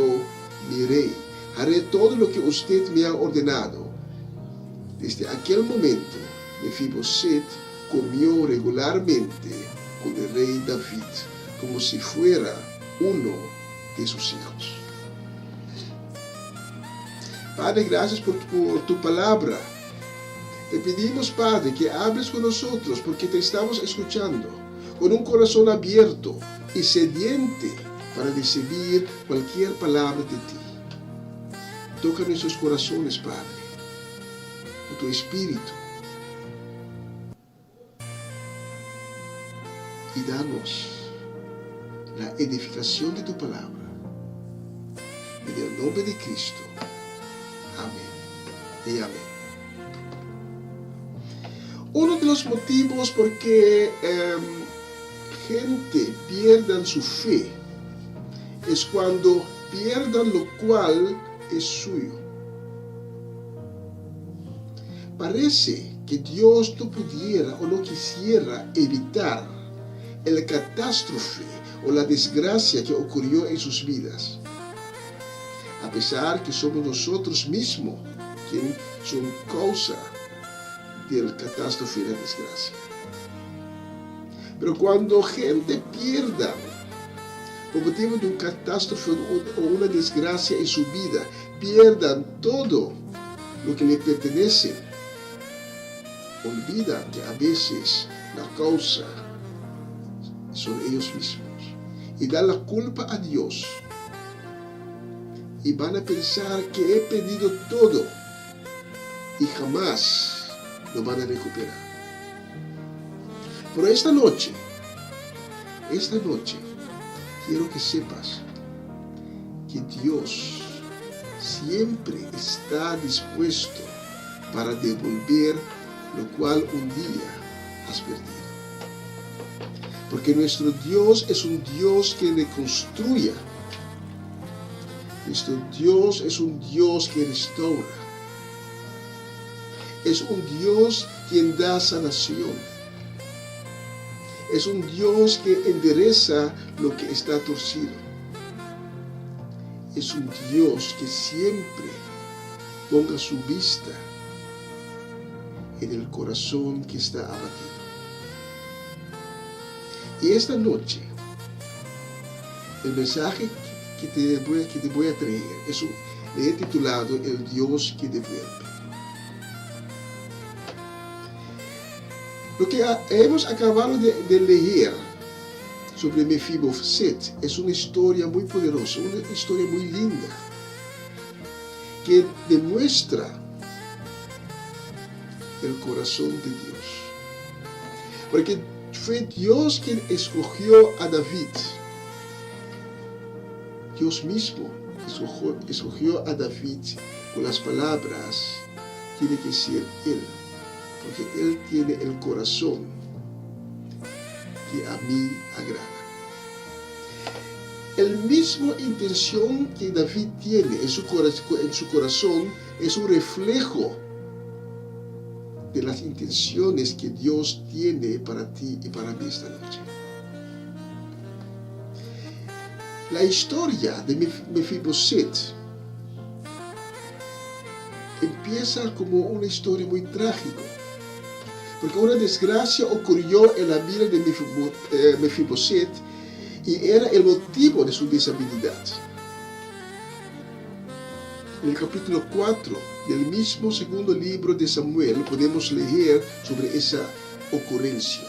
mi rey, Haré todo lo que usted me ha ordenado. Desde aquel momento, Mefiboset comió regularmente con el rey David, como si fuera uno de sus hijos. Padre, gracias por tu palabra. Te pedimos, Padre, que hables con nosotros porque te estamos escuchando con un corazón abierto y sediente para recibir cualquier palabra de ti. Toca nuestros corazones, Padre, con tu Espíritu y danos la edificación de tu palabra. En el nombre de Cristo. Amén y amén. Uno de los motivos por que gente pierda su fe es cuando pierdan lo cual es suyo. Parece que Dios no pudiera o no quisiera evitar la catástrofe o la desgracia que ocurrió en sus vidas, a pesar que somos nosotros mismos quienes son causa de la catástrofe y la desgracia. Pero cuando gente pierda por motivo de una catástrofe o una desgracia en su vida, pierdan todo lo que le pertenece, olvidan que a veces la causa son ellos mismos y dan la culpa a Dios y van a pensar que he perdido todo y jamás lo van a recuperar. Pero esta noche, quiero que sepas que Dios siempre está dispuesto para devolver lo cual un día has perdido. Porque nuestro Dios es un Dios que reconstruye. Nuestro Dios es un Dios que restaura. Es un Dios quien da sanación. Es un Dios que endereza lo que está torcido. Es un Dios que siempre ponga su vista en el corazón que está abatido. Y esta noche, el mensaje que te voy a traer le he titulado El Dios que devuelve. Lo que hemos acabado de leer sobre Mefiboset es una historia muy poderosa, una historia muy linda, que demuestra el corazón de Dios. Porque fue Dios quien escogió a David. Dios mismo escogió a David con las palabras, tiene que ser Él, porque Él tiene el corazón que a mí agrada. El mismo intención que David tiene en su corazón es un reflejo de las intenciones que Dios tiene para ti y para mí esta noche. La historia de Mefiboset empieza como una historia muy trágica, porque una desgracia ocurrió en la vida de Mefiboset y era el motivo de su deshabilidad. En el capítulo 4 del mismo segundo libro de Samuel podemos leer sobre esa ocurrencia.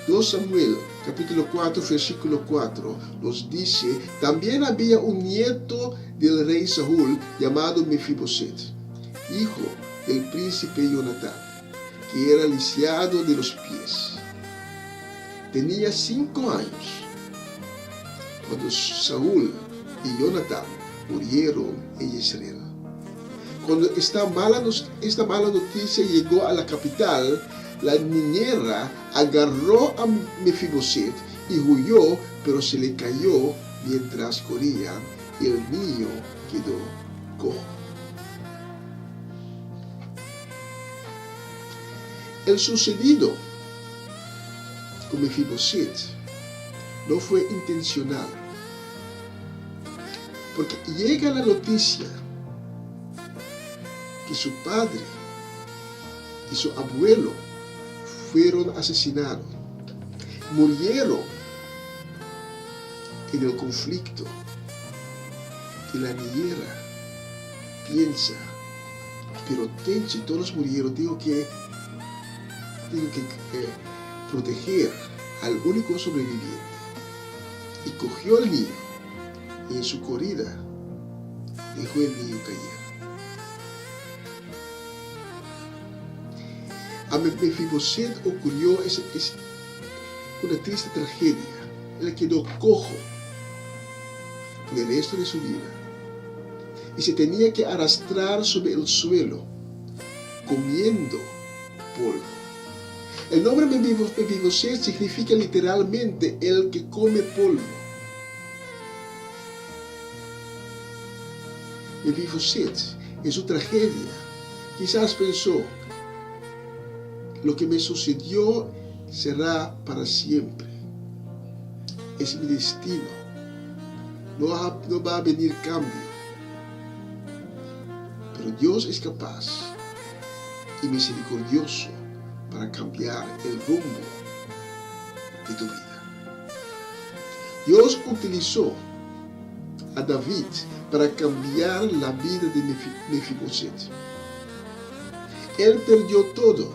2 Samuel, capítulo 4, versículo 4, nos dice: también había un nieto del rey Saúl llamado Mefiboset, hijo del príncipe Jonatán, que era lisiado de los pies. Tenía 5 años cuando Saúl y Jonatán murieron en Israel. Cuando esta mala noticia llegó a la capital, la niñera agarró a Mefiboset y huyó, pero se le cayó mientras corría y el niño quedó cojo. El sucedido con Mefiboset no fue intencional, porque llega la noticia que su padre y su abuelo fueron asesinados, murieron en el conflicto de la guerra. Piensa, pero si todos murieron, tengo que proteger al único sobreviviente. Y cogió al niño y en su corrida dejó el niño caer. A Mefiboset ocurrió una triste tragedia. Él quedó cojo por el resto de su vida y se tenía que arrastrar sobre el suelo comiendo polvo. El nombre Mefiboset significa literalmente el que come polvo. Mefiboset en su tragedia quizás pensó: lo que me sucedió será para siempre. Es mi destino. No va a venir cambio. Pero Dios es capaz y misericordioso para cambiar el rumbo de tu vida. Dios utilizó a David para cambiar la vida de Mefiboset. Él perdió todo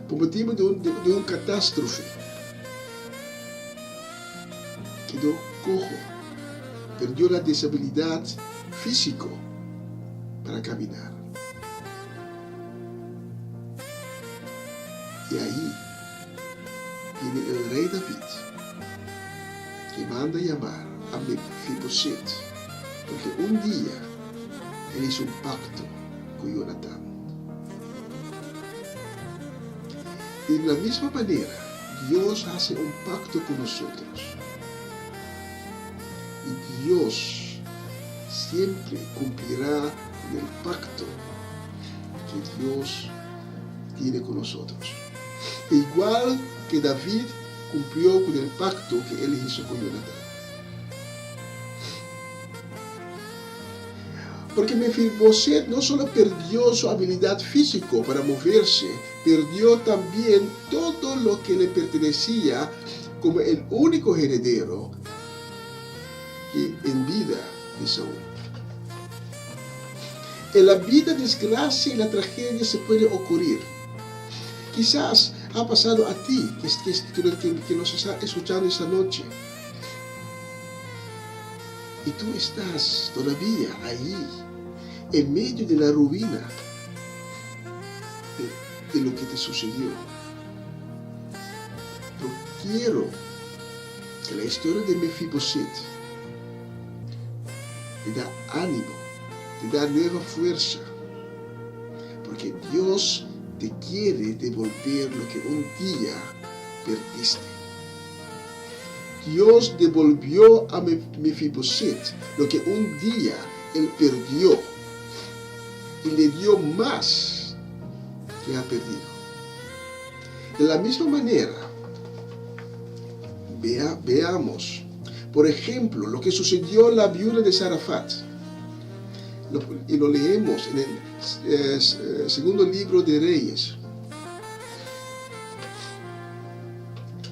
por motivo de una catástrofe. Quedó cojo, perdió la deshabilidad física para caminar. Y ahí viene el rey David, que manda llamar a Mefiboset, porque un día él hizo un pacto con Jonatán. De la misma manera, Dios hace un pacto con nosotros. Y Dios siempre cumplirá con el pacto que Dios tiene con nosotros. Igual que David cumplió con el pacto que él hizo con Jonatán. Porque Mefiboset no solo perdió su habilidad física para moverse, perdió también todo lo que le pertenecía como el único heredero en vida de Saúl. En la vida, desgracia y la tragedia se puede ocurrir. Quizás ha pasado a ti, que nos está escuchando esta noche. Y tú estás todavía ahí, en medio de la ruina de lo que te sucedió. Pero quiero que la historia de Mefiboset te da ánimo, te da nueva fuerza, porque Dios te quiere devolver lo que un día perdiste. Dios devolvió a Mefiboset lo que un día él perdió y le dio más que ha perdido. De la misma manera, veamos, por ejemplo, lo que sucedió a la viuda de Zarefat. Y lo leemos en el segundo libro de Reyes,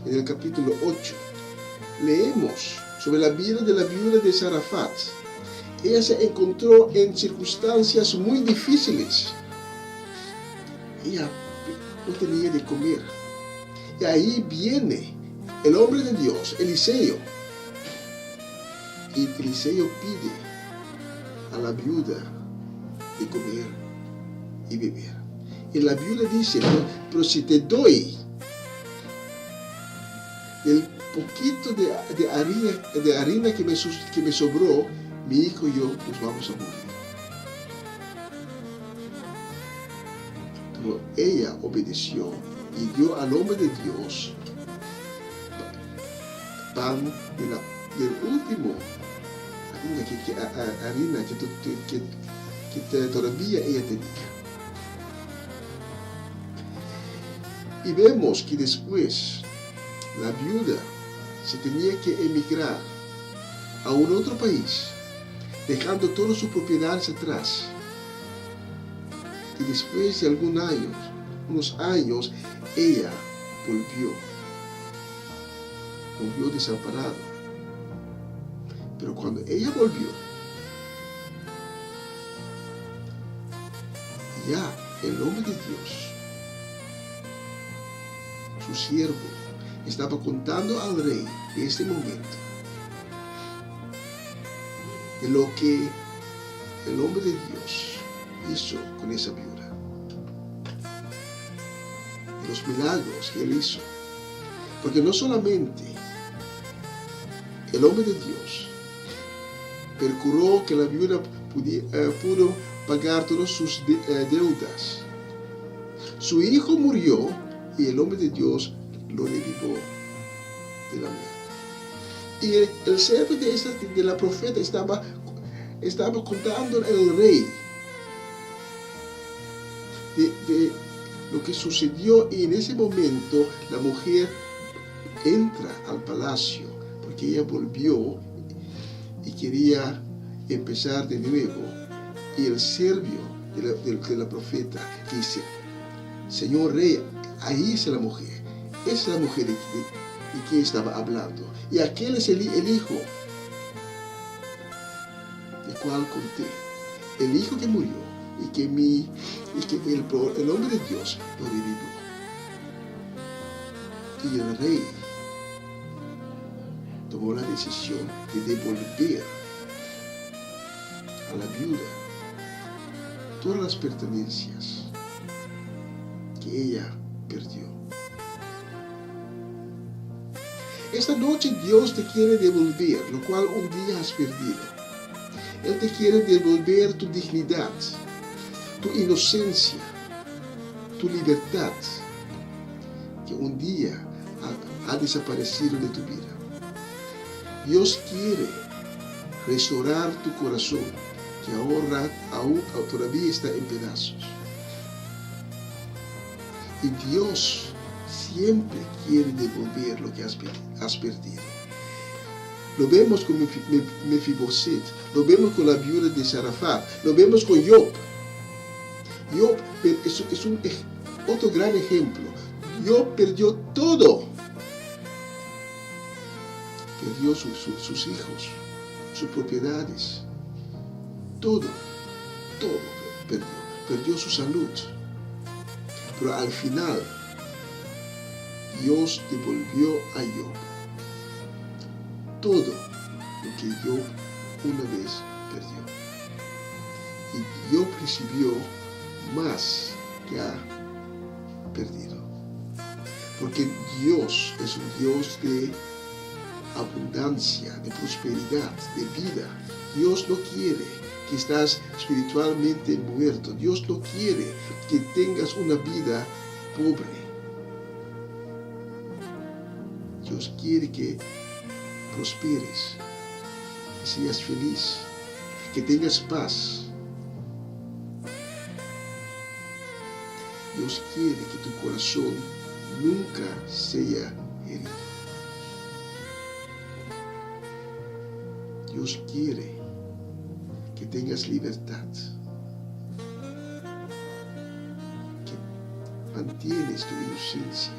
en el capítulo 8. Leemos sobre la vida de la viuda de Zarefat. Ella se encontró en circunstancias muy difíciles. Ella no tenía de comer. Y ahí viene el hombre de Dios, Eliseo. Y Eliseo pide a la viuda de comer y beber. Y la viuda dice: pero si te doy el poquito de harina que me sobró, mi hijo y yo nos vamos a morir. Pero ella obedeció y dio al hombre de Dios pan del último harina que todavía ella tenía. Y vemos que después la viuda se tenía que emigrar a un otro país, dejando todas sus propiedades atrás. Y después de unos años, ella volvió desamparado. Pero cuando ella volvió, ya el hombre de Dios, su siervo, estaba contando al rey de este momento de lo que el hombre de Dios hizo con esa viuda, de los milagros que él hizo. Porque no solamente el hombre de Dios procuró que la viuda pudo pagar todas sus deudas. Su hijo murió y el hombre de Dios lo revivió de la muerte. Y el siervo de la profeta estaba contando al rey de lo que sucedió, y en ese momento la mujer entra al palacio porque ella volvió y quería empezar de nuevo, y el siervo de la profeta dice: Señor rey, ahí es la mujer, es la mujer de quien estaba hablando, y aquel es el hijo del cual conté, el hijo que murió y que el hombre de Dios lo revivió. Y el rey tomó la decisión de devolver a la viuda todas las pertenencias que ella perdió. Esta noche Dios te quiere devolver lo cual un día has perdido. Él te quiere devolver tu dignidad, tu inocencia, tu libertad, que un día ha desaparecido de tu vida. Dios quiere restaurar tu corazón, que ahora aún todavía está en pedazos. Y Dios siempre quiere devolver lo que has perdido. Lo vemos con Mefiboset, lo vemos con la viuda de Zarafat, lo vemos con Job. Job es otro gran ejemplo. Job perdió todo. Perdió sus hijos, sus propiedades, todo perdió. Perdió su salud. Pero al final, Dios devolvió a Job todo lo que Job una vez perdió. Y Job recibió más que ha perdido. Porque Dios es un Dios de abundancia, de prosperidad, de vida. Dios no quiere que estás espiritualmente muerto. Dios no quiere que tengas una vida pobre. Dios quiere que prosperes, que seas feliz, que tengas paz. Dios quiere que tu corazón nunca sea herido. Dios quiere que tengas libertad, que mantienes tu inocencia,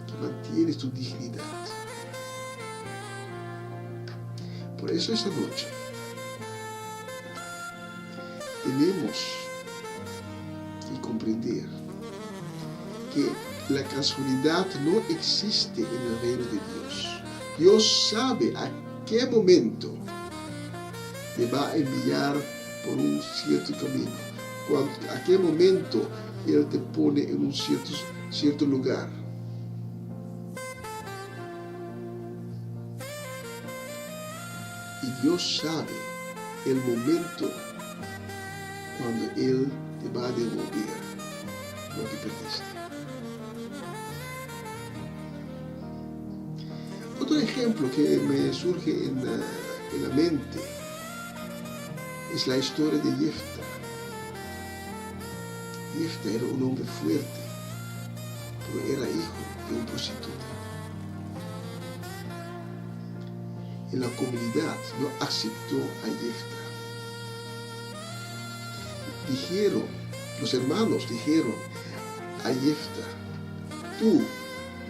que mantienes tu dignidad. Por eso esta noche tenemos que comprender que la casualidad no existe en el reino de Dios. Dios sabe a qué momento te va a enviar por un cierto camino, a qué momento Él te pone en un cierto lugar. Y Dios sabe el momento cuando Él te va a devolver lo que perdiste. Otro ejemplo que me surge en la mente es la historia de Jefta. Jefta era un hombre fuerte, pero era hijo de un prostituto. Y la comunidad no aceptó a Jefta. Dijeron los hermanos dijeron a Jefta: tú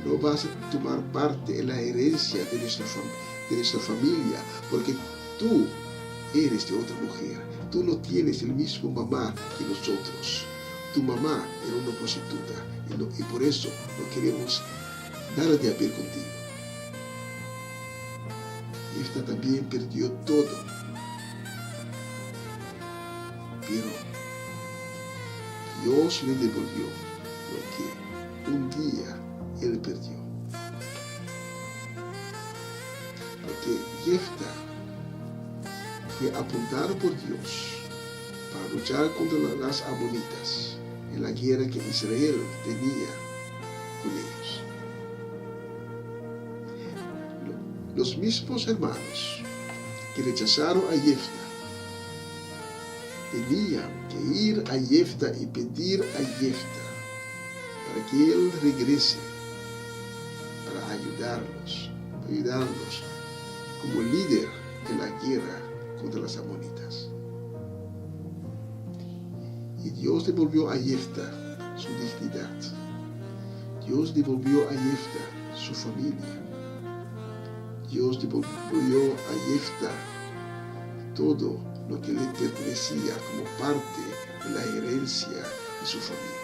no vas a tomar parte en la herencia de nuestra familia, porque tú eres de otra mujer. Tú no tienes el mismo mamá que nosotros. Tu mamá era una prostituta y por eso no queremos nada de ver contigo. Jefta también perdió todo, pero Dios le devolvió lo que un día él perdió. Porque Jefta fue apuntado por Dios para luchar contra las amonitas en la guerra que Israel tenía con ellos. Los mismos hermanos que rechazaron a Jefta tenían que ir a Jefta y pedir a Jefta para que él regrese, para ayudarlos como líder en la guerra contra las amonitas. Y Dios devolvió a Jefta su dignidad. Dios devolvió a Jefta su familia. Dios devolvió a Jefta todo lo que le pertenecía como parte de la herencia de su familia.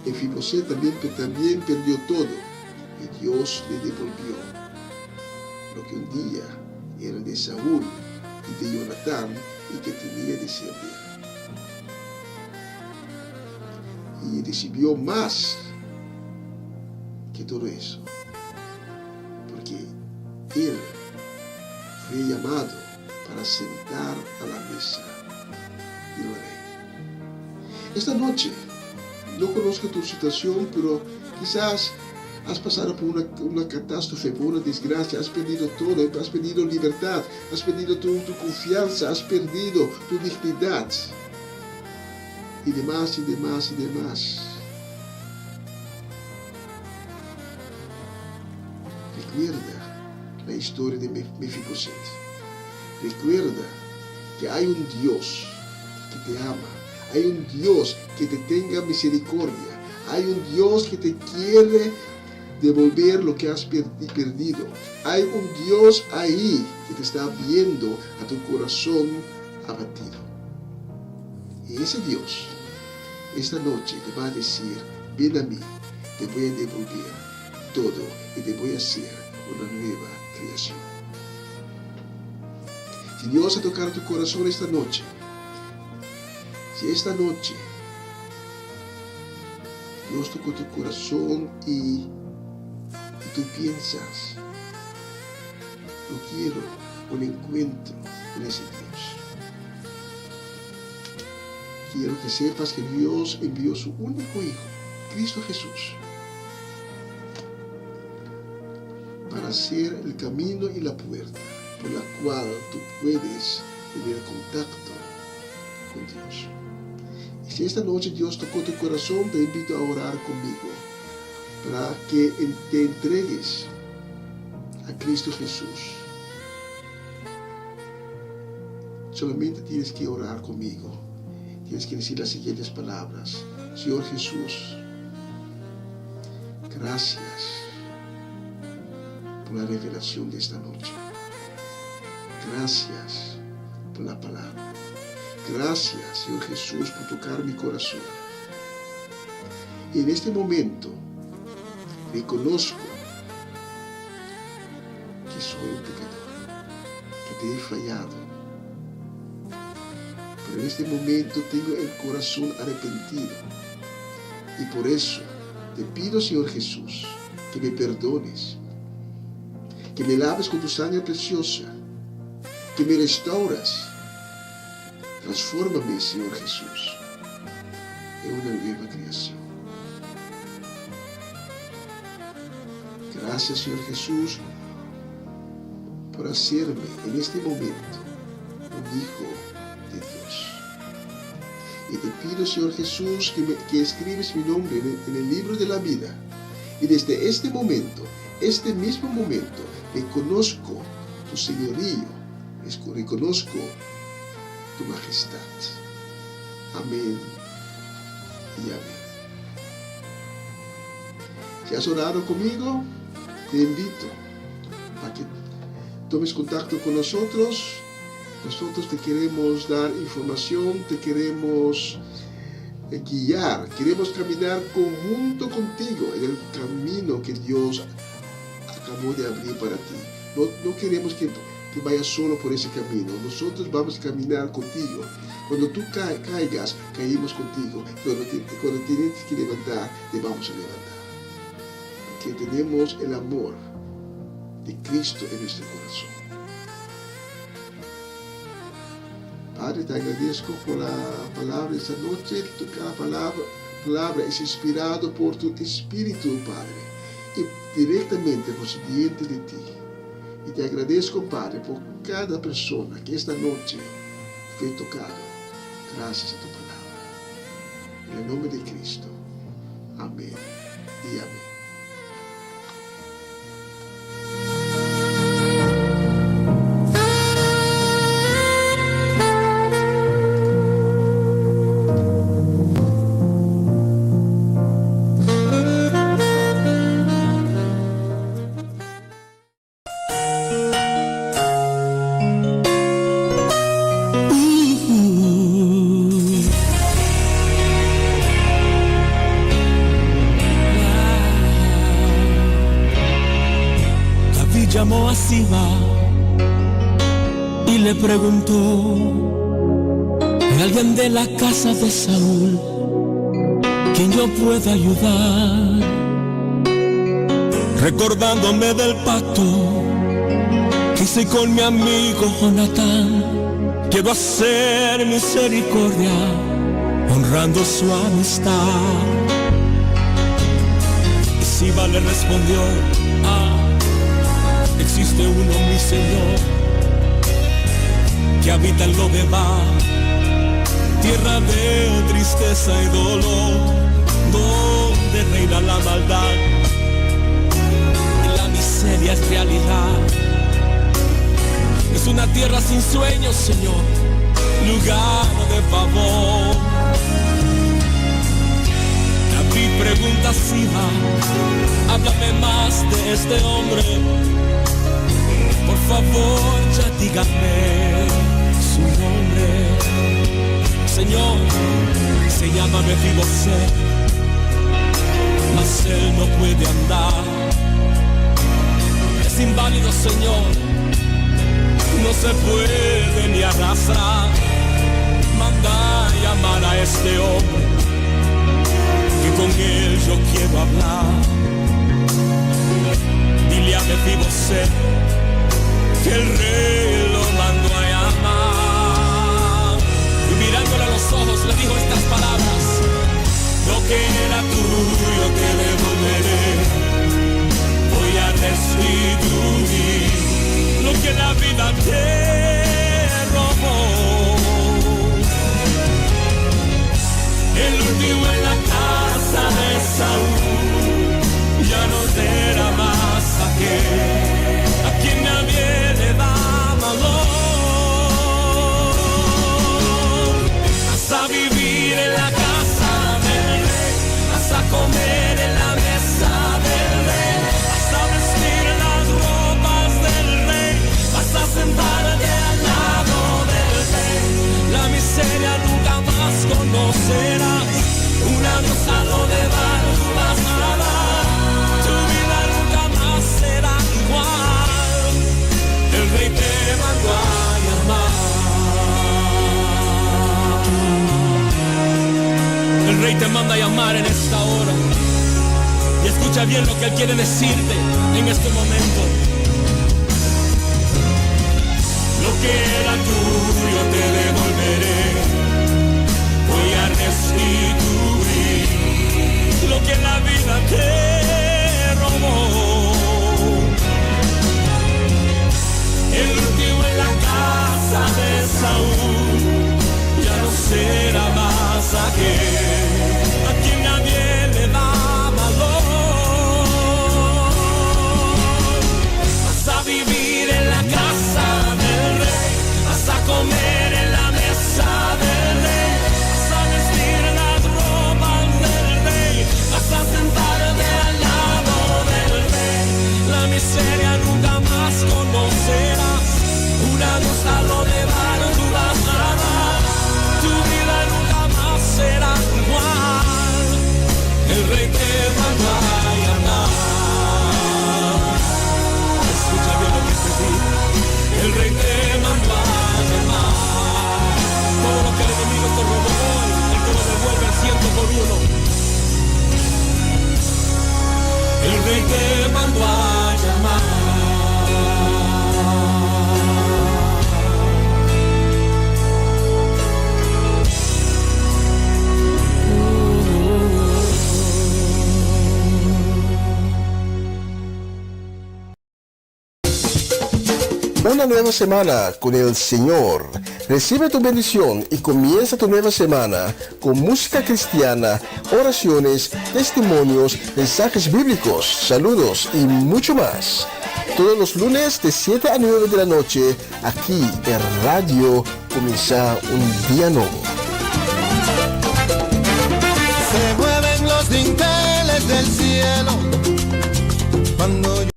Mefiboset también perdió todo y Dios le devolvió lo que un día era de Saúl y de Jonatán y que tenía de servir. Y recibió más que todo eso, porque él fue llamado para sentar a la mesa del rey. Esta noche, no conozco tu situación, pero quizás has pasado por una catástrofe, por una desgracia, has perdido todo, has perdido libertad, has perdido tu confianza, has perdido tu dignidad. Y demás, y demás, y demás. Recuerda la historia de Mefiboset. Recuerda que hay un Dios que te ama. Hay un Dios que te tenga misericordia. Hay un Dios que te quiere devolver lo que has perdido. Hay un Dios ahí que te está viendo a tu corazón abatido. Y ese Dios, esta noche te va a decir: ven a mí, te voy a devolver todo y te voy a hacer una nueva creación. Si Dios ha tocado tu corazón esta noche, si esta noche Dios tocó tu corazón y tú piensas: yo quiero un encuentro con ese Dios. Quiero que sepas que Dios envió su único Hijo, Cristo Jesús, para ser el camino y la puerta por la cual tú puedes tener contacto con Dios. Y si esta noche Dios tocó tu corazón, te invito a orar conmigo para que te entregues a Cristo Jesús. Solamente tienes que orar conmigo. Tienes que decir las siguientes palabras: Señor Jesús, gracias por la revelación de esta noche. Gracias por la palabra. Gracias, Señor Jesús, por tocar mi corazón. Y en este momento reconozco que soy un pecador, que te he fallado. Pero en este momento tengo el corazón arrepentido. Y por eso te pido, Señor Jesús, que me perdones, que me laves con tu sangre preciosa, que me restauras. Transfórmame, Señor Jesús, en una nueva creación. Gracias, Señor Jesús, por hacerme en este momento un hijo de Dios. Y te pido, Señor Jesús, que escribes mi nombre en el libro de la vida. Y desde este momento, este mismo momento, reconozco tu señorío, reconozco tu majestad. Amén y amén. Si has orado conmigo, te invito a que tomes contacto con nosotros. Nosotros te queremos dar información, te queremos guiar, queremos caminar conjunto contigo en el camino que Dios acabó de abrir para ti. No queremos que vayas solo por ese camino. Nosotros vamos a caminar contigo. Cuando tú caigas, caímos contigo. Cuando tienes que levantar, te vamos a levantar. Porque tenemos el amor de Cristo en nuestro corazón. Padre, te agradezco por la palabra esta noche. Cada palabra es inspirado por tu Espíritu, Padre, y directamente procediente de ti. Y te agradezco, Padre, por cada persona que esta noche fue tocado gracias a tu palabra. En el nombre de Cristo. Amén y amén. Llamó a Siba y le preguntó: ¿hay alguien de la casa de Saúl quien yo pueda ayudar? Recordándome del pacto que hice con mi amigo Jonatán, quiero hacer misericordia honrando su amistad. Y Siba le respondió: existe uno, mi Señor, que habita en Lodebar, tierra de tristeza y dolor, donde reina la maldad y la miseria es realidad. Es una tierra sin sueños, Señor, lugar de favor. David pregunta a Siba: háblame más de este hombre. Por favor, ya dígame su nombre. Señor, se llama Mefiboset, mas él no puede andar. Es inválido, Señor, no se puede ni arrastrar. Manda llamar a este hombre, que con él yo quiero hablar. Dile a Mefiboset que el rey lo mandó a llamar. Y mirándole a los ojos le dijo estas palabras: lo que era tuyo te devolveré, voy a restituir lo que la vida te robó. El último en la casa de Saúl ya no será más aquel a quien nadie le da valor. Vas a vivir en la casa del rey, vas a comer en la mesa del rey, vas a vestir las ropas del rey, vas a sentarte al lado del rey. La miseria nunca más conocerás, un adiós a lo de dar tú vas a dar. Tu vida nunca más será igual, el rey te mandó a llamar. El rey te manda a llamar en esta hora. Y escucha bien lo que él quiere decirte en este momento. Lo que era tuyo te devolveré, voy a restituir lo que la vida te robó. El último en la casa de Saúl ya no será más aquel a quien nadie le da valor. Vas a vivir en la casa del rey, vas a comer en la mesa una nueva semana con el Señor. Recibe tu bendición y comienza tu nueva semana con música cristiana, oraciones, testimonios, mensajes bíblicos, saludos y mucho más. Todos los lunes de 7 a 9 de la noche, aquí en Radio Comienza un Día Nuevo. Se mueven los dinteles del cielo cuando yo...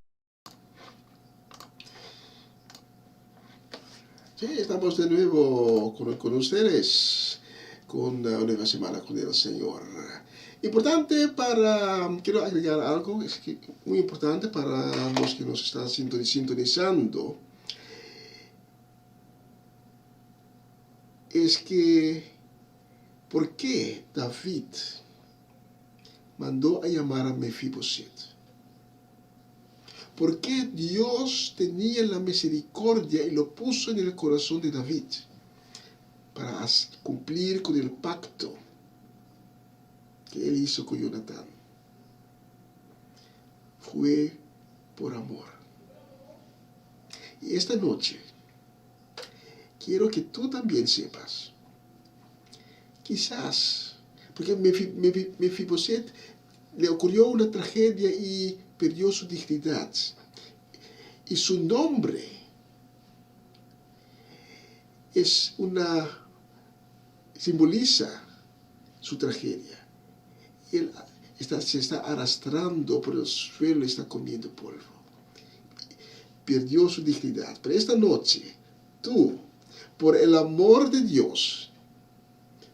Sí, estamos de nuevo con ustedes, con una nueva semana con el Señor. Quiero agregar algo, es que muy importante para los que nos están sintonizando, es que, ¿por qué David mandó a llamar a Mefiboset? ¿Por qué Dios tenía la misericordia y lo puso en el corazón de David para cumplir con el pacto que él hizo con Jonatán? Fue por amor. Y esta noche quiero que tú también sepas, quizás, porque Mefiboset le ocurrió una tragedia y perdió su dignidad. Y su nombre simboliza su tragedia. Él se está arrastrando por el suelo y está comiendo polvo. Perdió su dignidad. Pero esta noche, tú, por el amor de Dios,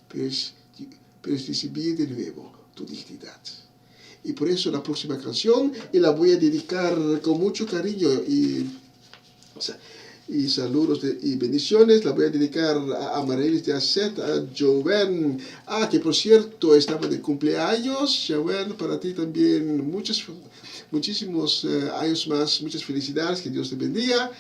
puedes recibir de nuevo tu dignidad. Y por eso la próxima canción, y la voy a dedicar con mucho cariño y saludos y bendiciones, la voy a dedicar a Amarelis de Aset, a Joven, que por cierto estaba de cumpleaños. Joven, para ti también muchísimos años más, muchas felicidades, que Dios te bendiga.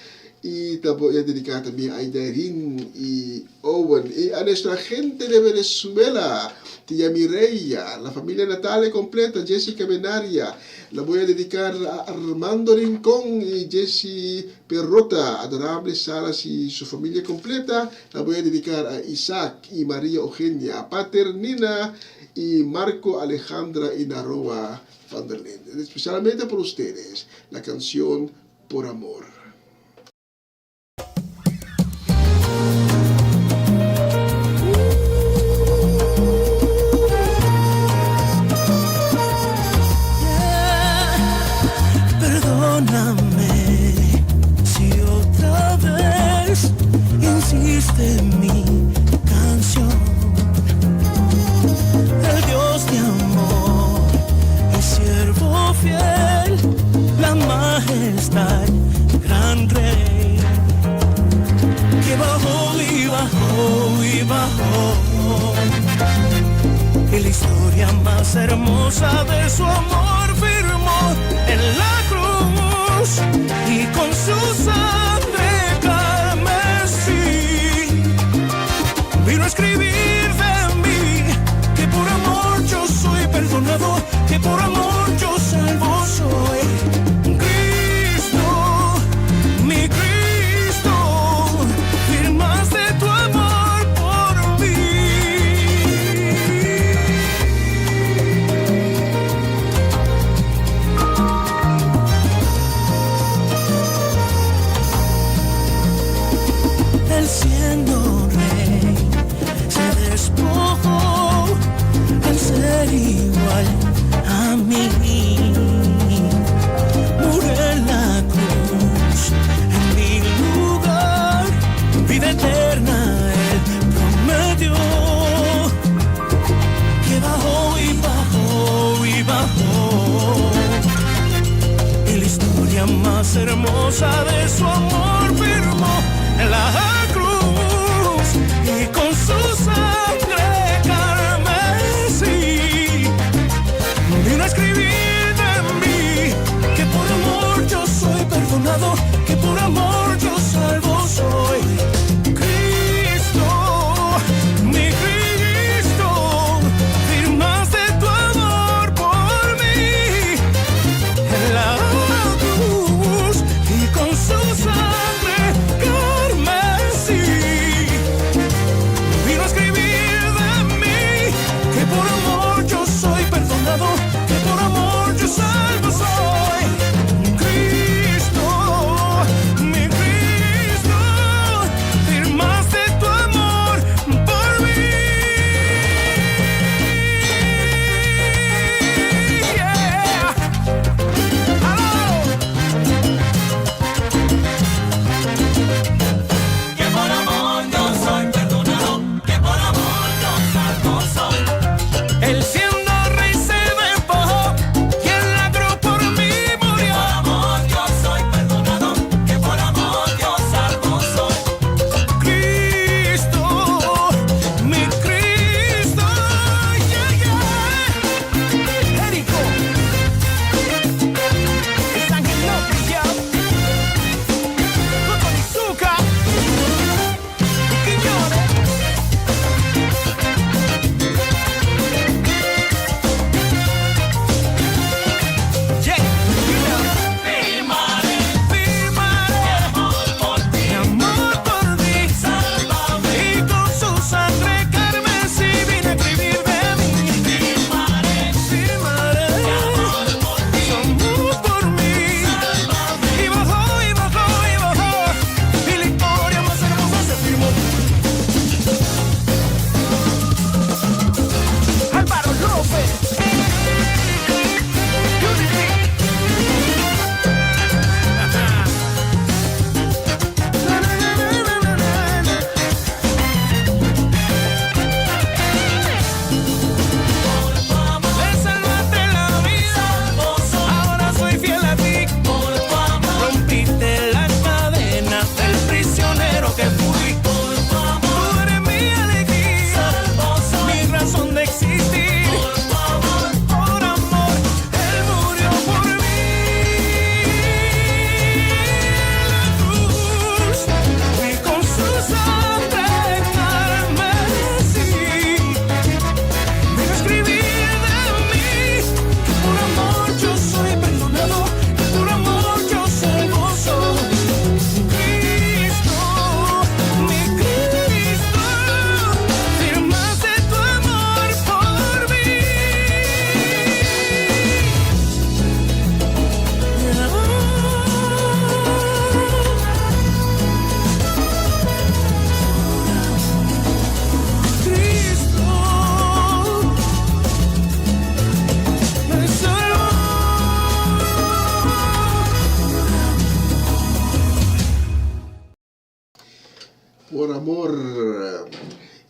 Y te voy a dedicar también a Idairin y Owen, y a nuestra gente de Venezuela, tía Mireya, la familia Natalia completa, Jessica Benaria. La voy a dedicar a Armando Rincón y Jessy Perrota, Adorable Salas y su familia completa. La voy a dedicar a Isaac y María Eugenia, a Pater Nina y Marco Alejandra y Naroa van der Linden. Especialmente por ustedes, la canción Por Amor. Insiste en mi canción, el Dios de amor, el siervo fiel, la majestad, gran rey, que bajó y bajó y bajó, y la historia más hermosa de su amor firmó en la cruz, y con su sangre vino a escribir de mí, que por amor yo soy perdonado, que por amor yo salvo soy. Cristo, mi Cristo, firmaste tu amor por mí. Él siendo rey se despojó al ser igual a mí. Murió en la cruz en mi lugar, vida eterna Él prometió, que bajó y bajó y bajó, y la historia más hermosa de su amor firmó en la cruz, y con su sangre carmesí vino a escribir de mí, que por amor yo soy perdonado, que por amor yo salvo soy. Cristo, mi Cristo, firmaste tu amor por mí en la cruz, y con su sangre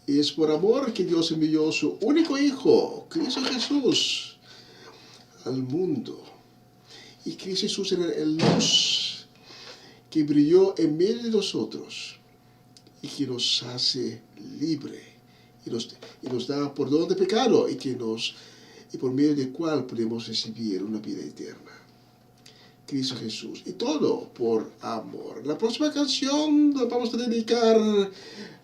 Y es por amor que Dios envió su único Hijo, Cristo Jesús, al mundo. Y Cristo Jesús era el luz que brilló en medio de nosotros y que nos hace libre y nos da perdón de pecado y por medio del cual podemos recibir una vida eterna. Cristo Jesús. Y todo por amor. La próxima canción la vamos a dedicar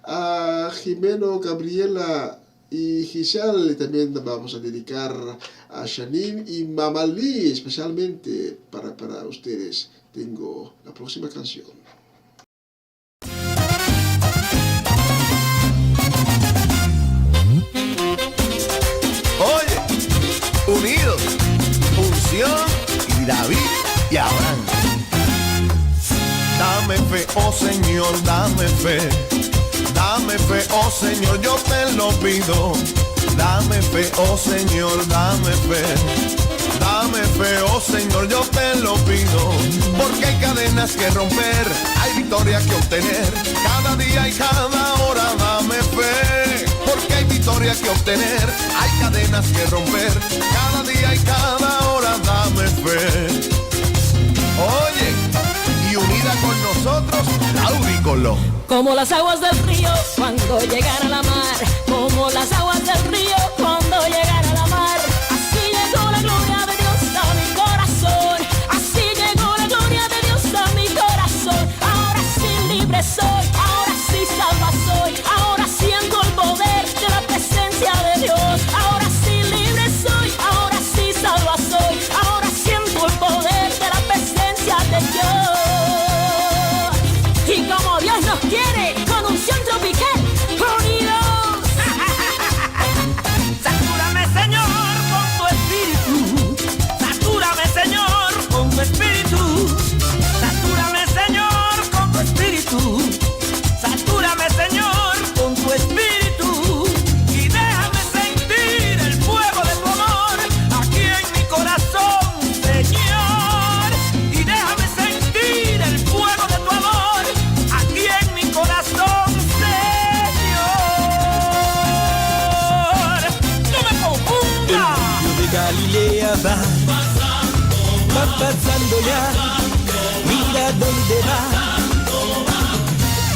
a Jimeno, Gabriela y Giselle. También la vamos a dedicar a Janine y Mamalí. Especialmente para ustedes tengo la próxima canción. Oye, unidos, Unción y David y Abraham. Dame fe, oh Señor, dame fe, oh Señor, yo te lo pido. Dame fe, oh Señor, dame fe, oh Señor, yo te lo pido. Porque hay cadenas que romper, hay victoria que obtener, cada día y cada hora dame fe. Porque hay victoria que obtener, hay cadenas que romper, cada día y cada hora dame fe. Oye, y unida con nosotros, Lauri Colón. Como las aguas del río cuando llegan a la mar, como las aguas del río cuando llegan a la mar. Así llegó la gloria de Dios a mi corazón, así llegó la gloria de Dios a mi corazón. Ahora sí libre soy, ahora sí salva soy, ahora siento el poder de la presencia de Dios. Ahora sí libre soy, ahora sí salva soy, ahora siento el poder de la presencia de Dios. Y como Dios nos quiere, con unción tropical, unidos. Satúrame, Señor, con tu espíritu. Satúrame, Señor, con tu espíritu. Satúrame, Señor, con tu espíritu. Satúrame, Señor, con tu espíritu. Y déjame sentir el fuego de tu amor aquí en mi corazón, Señor. Y déjame sentir el fuego de tu amor aquí en mi corazón, Señor. No me confunda. El río de Galilea va pasando ya. Mira dónde va.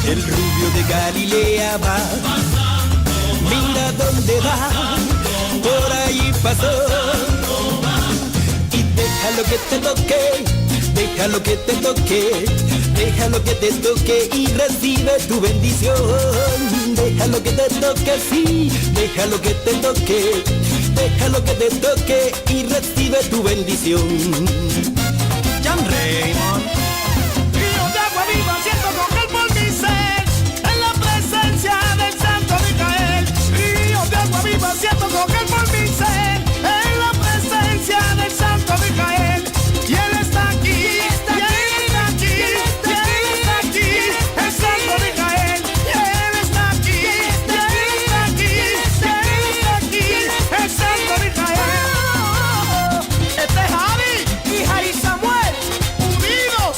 El rubio de Galilea va. Mira dónde va. Por ahí pasó. Y déjalo que te toque. Déjalo que te toque. Déjalo que te toque y recibe tu bendición. Déjalo que te toque, sí. Déjalo que te toque. Déjalo que te toque y recibe tu bendición. Jan Raymond. Río de agua viva siento correr por mi ser, en la presencia del Santo Micael. Río de agua viva siento correr por mi ser, en la presencia del Santo Micael. Y Él está aquí, y Él está aquí, y Él está aquí, el Santo Micael. Y Él está aquí, y Él está aquí, y Él está aquí, el Santo Micael. Este es Javi y Jari Samuel, unidos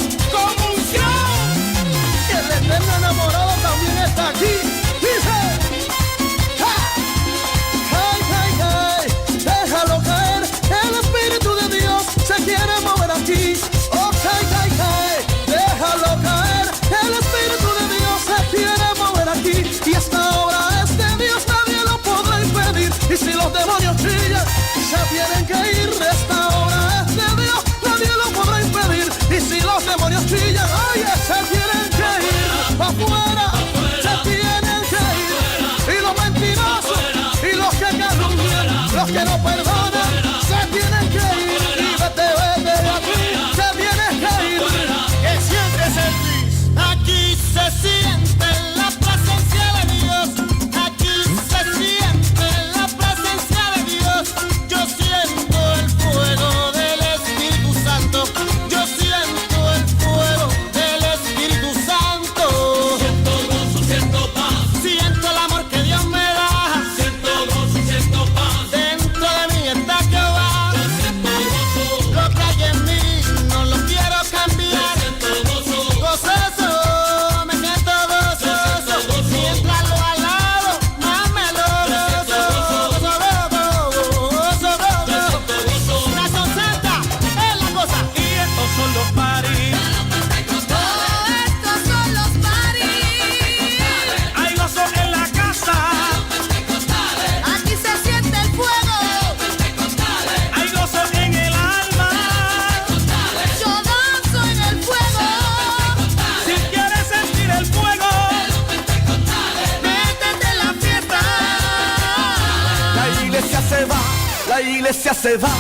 se va, la iglesia se va,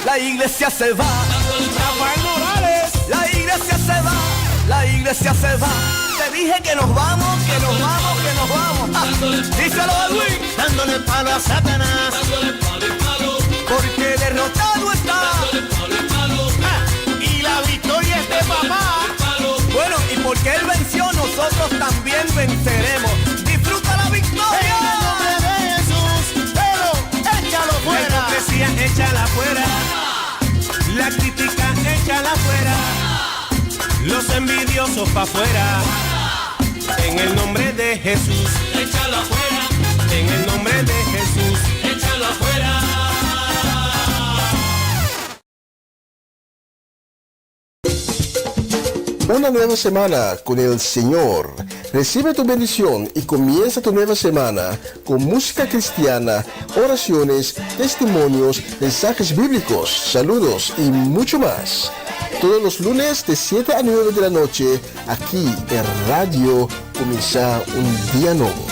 la iglesia se va. Rafael Morales, la iglesia se va, la iglesia se va. Te dije que nos vamos, que nos vamos, que nos vamos. Díselo, Edwin. Dándole palo a Satanás, porque derrotado está. Y la victoria es de papá. Bueno, y porque él venció, nosotros también venceremos. Disfruta la victoria. En el nombre de Jesús, pero échalo fuera. La hipocresía, échala fuera. La crítica, échala fuera. Los envidiosos pa' afuera. En el nombre de Jesús, échalo afuera. En el nombre de Jesús, échalo afuera. Una nueva semana con el Señor. Recibe tu bendición y comienza tu nueva semana con música cristiana, oraciones, testimonios, mensajes bíblicos, saludos y mucho más. Todos los lunes de 7 a 9 de la noche, aquí en Radio Comienza un Día Nuevo.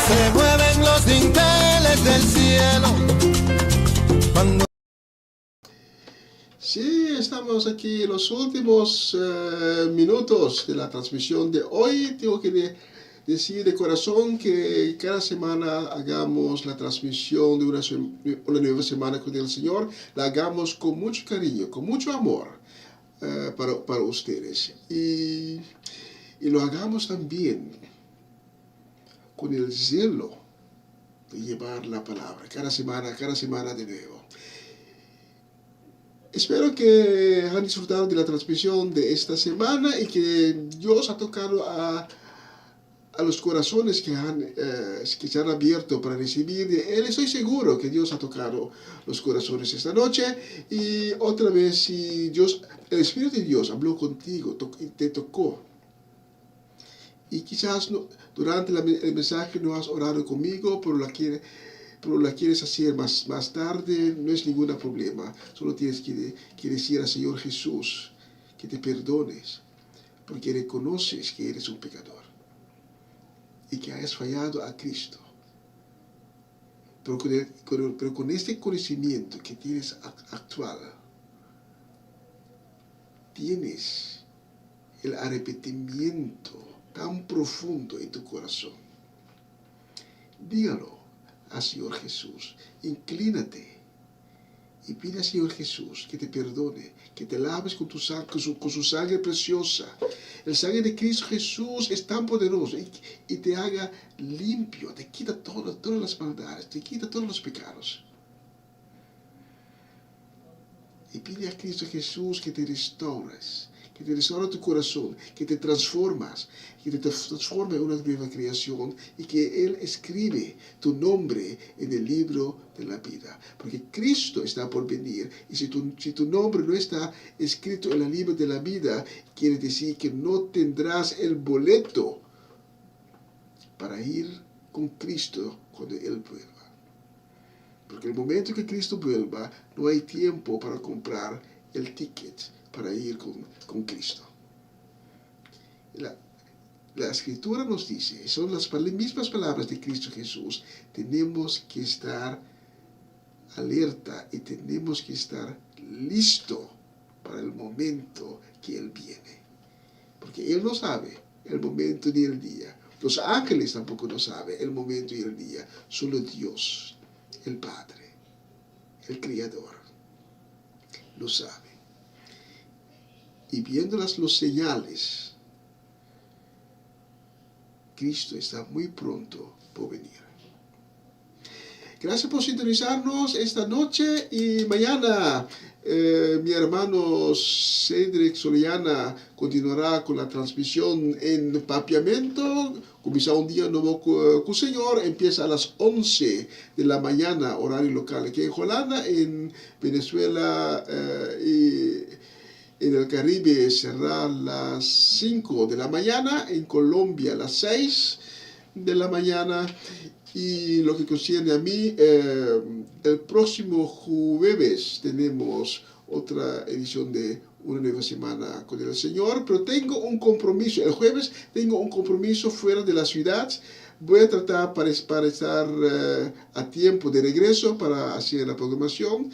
Se mueven los dinteles del cielo. Sí, estamos aquí en los últimos minutos de la transmisión de hoy. Tengo que decir de corazón que cada semana hagamos la transmisión de una nueva semana con el Señor. La hagamos con mucho cariño, con mucho amor para ustedes. Y lo hagamos también con el celo de llevar la palabra cada semana de nuevo. Espero que han disfrutado de la transmisión de esta semana y que Dios ha tocado a los corazones que se han abierto para recibir de Él. Estoy seguro que Dios ha tocado los corazones esta noche. Y otra vez, si el Espíritu de Dios habló contigo y te tocó, y quizás durante el mensaje no has orado conmigo, pero la quieres hacer más tarde, no es ningún problema. Solo tienes que decir al Señor Jesús que te perdones, porque reconoces que eres un pecador y que has fallado a Cristo. Pero con este conocimiento que tienes actual, tienes el arrepentimiento tan profundo en tu corazón. Dígalo al Señor Jesús, inclínate y pide al Señor Jesús que te perdone, que te laves con su sangre preciosa. El sangre de Cristo Jesús es tan poderoso y te haga limpio, te quita todas las maldades, te quita todos los pecados. Y pide a Cristo Jesús que te restaures, que te restaure tu corazón, que te transformas, que te transforme en una nueva creación y que Él escribe tu nombre en el libro de la vida. Porque Cristo está por venir y si tu nombre no está escrito en el libro de la vida, quiere decir que no tendrás el boleto para ir con Cristo cuando Él vuelva. Porque el momento que Cristo vuelva, no hay tiempo para comprar el ticket para ir con Cristo. La Escritura nos dice, son las mismas palabras de Cristo Jesús, tenemos que estar alerta y tenemos que estar listo para el momento que Él viene. Porque Él no sabe el momento ni el día. Los ángeles tampoco no saben el momento y el día. Solo Dios, el Padre, el Creador, lo sabe. Y viendo los señales, Cristo está muy pronto por venir. Gracias por sintonizarnos esta noche y mañana mi hermano Cedric Soliana continuará con la transmisión en Papiamento. Comienza un día nuevo con el Señor, empieza a las 11 de la mañana, horario local aquí en Holanda, en Venezuela y en el Caribe será a las 5 de la mañana, en Colombia a las 6 de la mañana. Y lo que concierne a mí, el próximo jueves tenemos otra edición de Una Nueva Semana con el Señor, pero tengo un compromiso. El jueves tengo un compromiso fuera de la ciudad Voy a tratar para estar a tiempo de regreso para hacer la programación.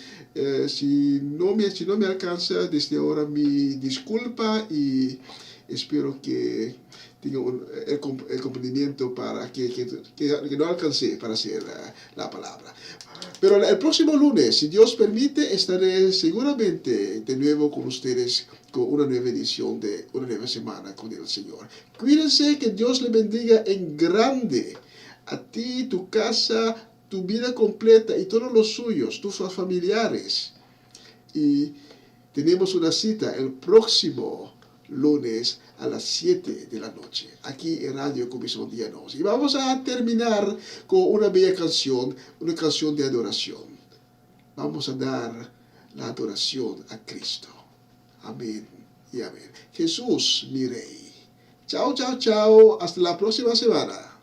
Si no me alcanza desde ahora, mi disculpa, y espero que tenga el comprendimiento para que no alcancé para hacer la palabra. Pero el próximo lunes, si Dios permite, estaré seguramente de nuevo con ustedes con una nueva edición de una nueva semana con el Señor. Cuídense, que Dios le bendiga en grande a ti, tu casa, tu vida completa y todos los suyos, tus familiares. Y tenemos una cita el próximo lunes a las 7 de la noche, aquí en Radio Comisión Día 11. Y vamos a terminar con una bella canción, una canción de adoración. Vamos a dar la adoración a Cristo. Amén y amén. Jesús, mi Rey. Chao, chao, chao. Hasta la próxima semana.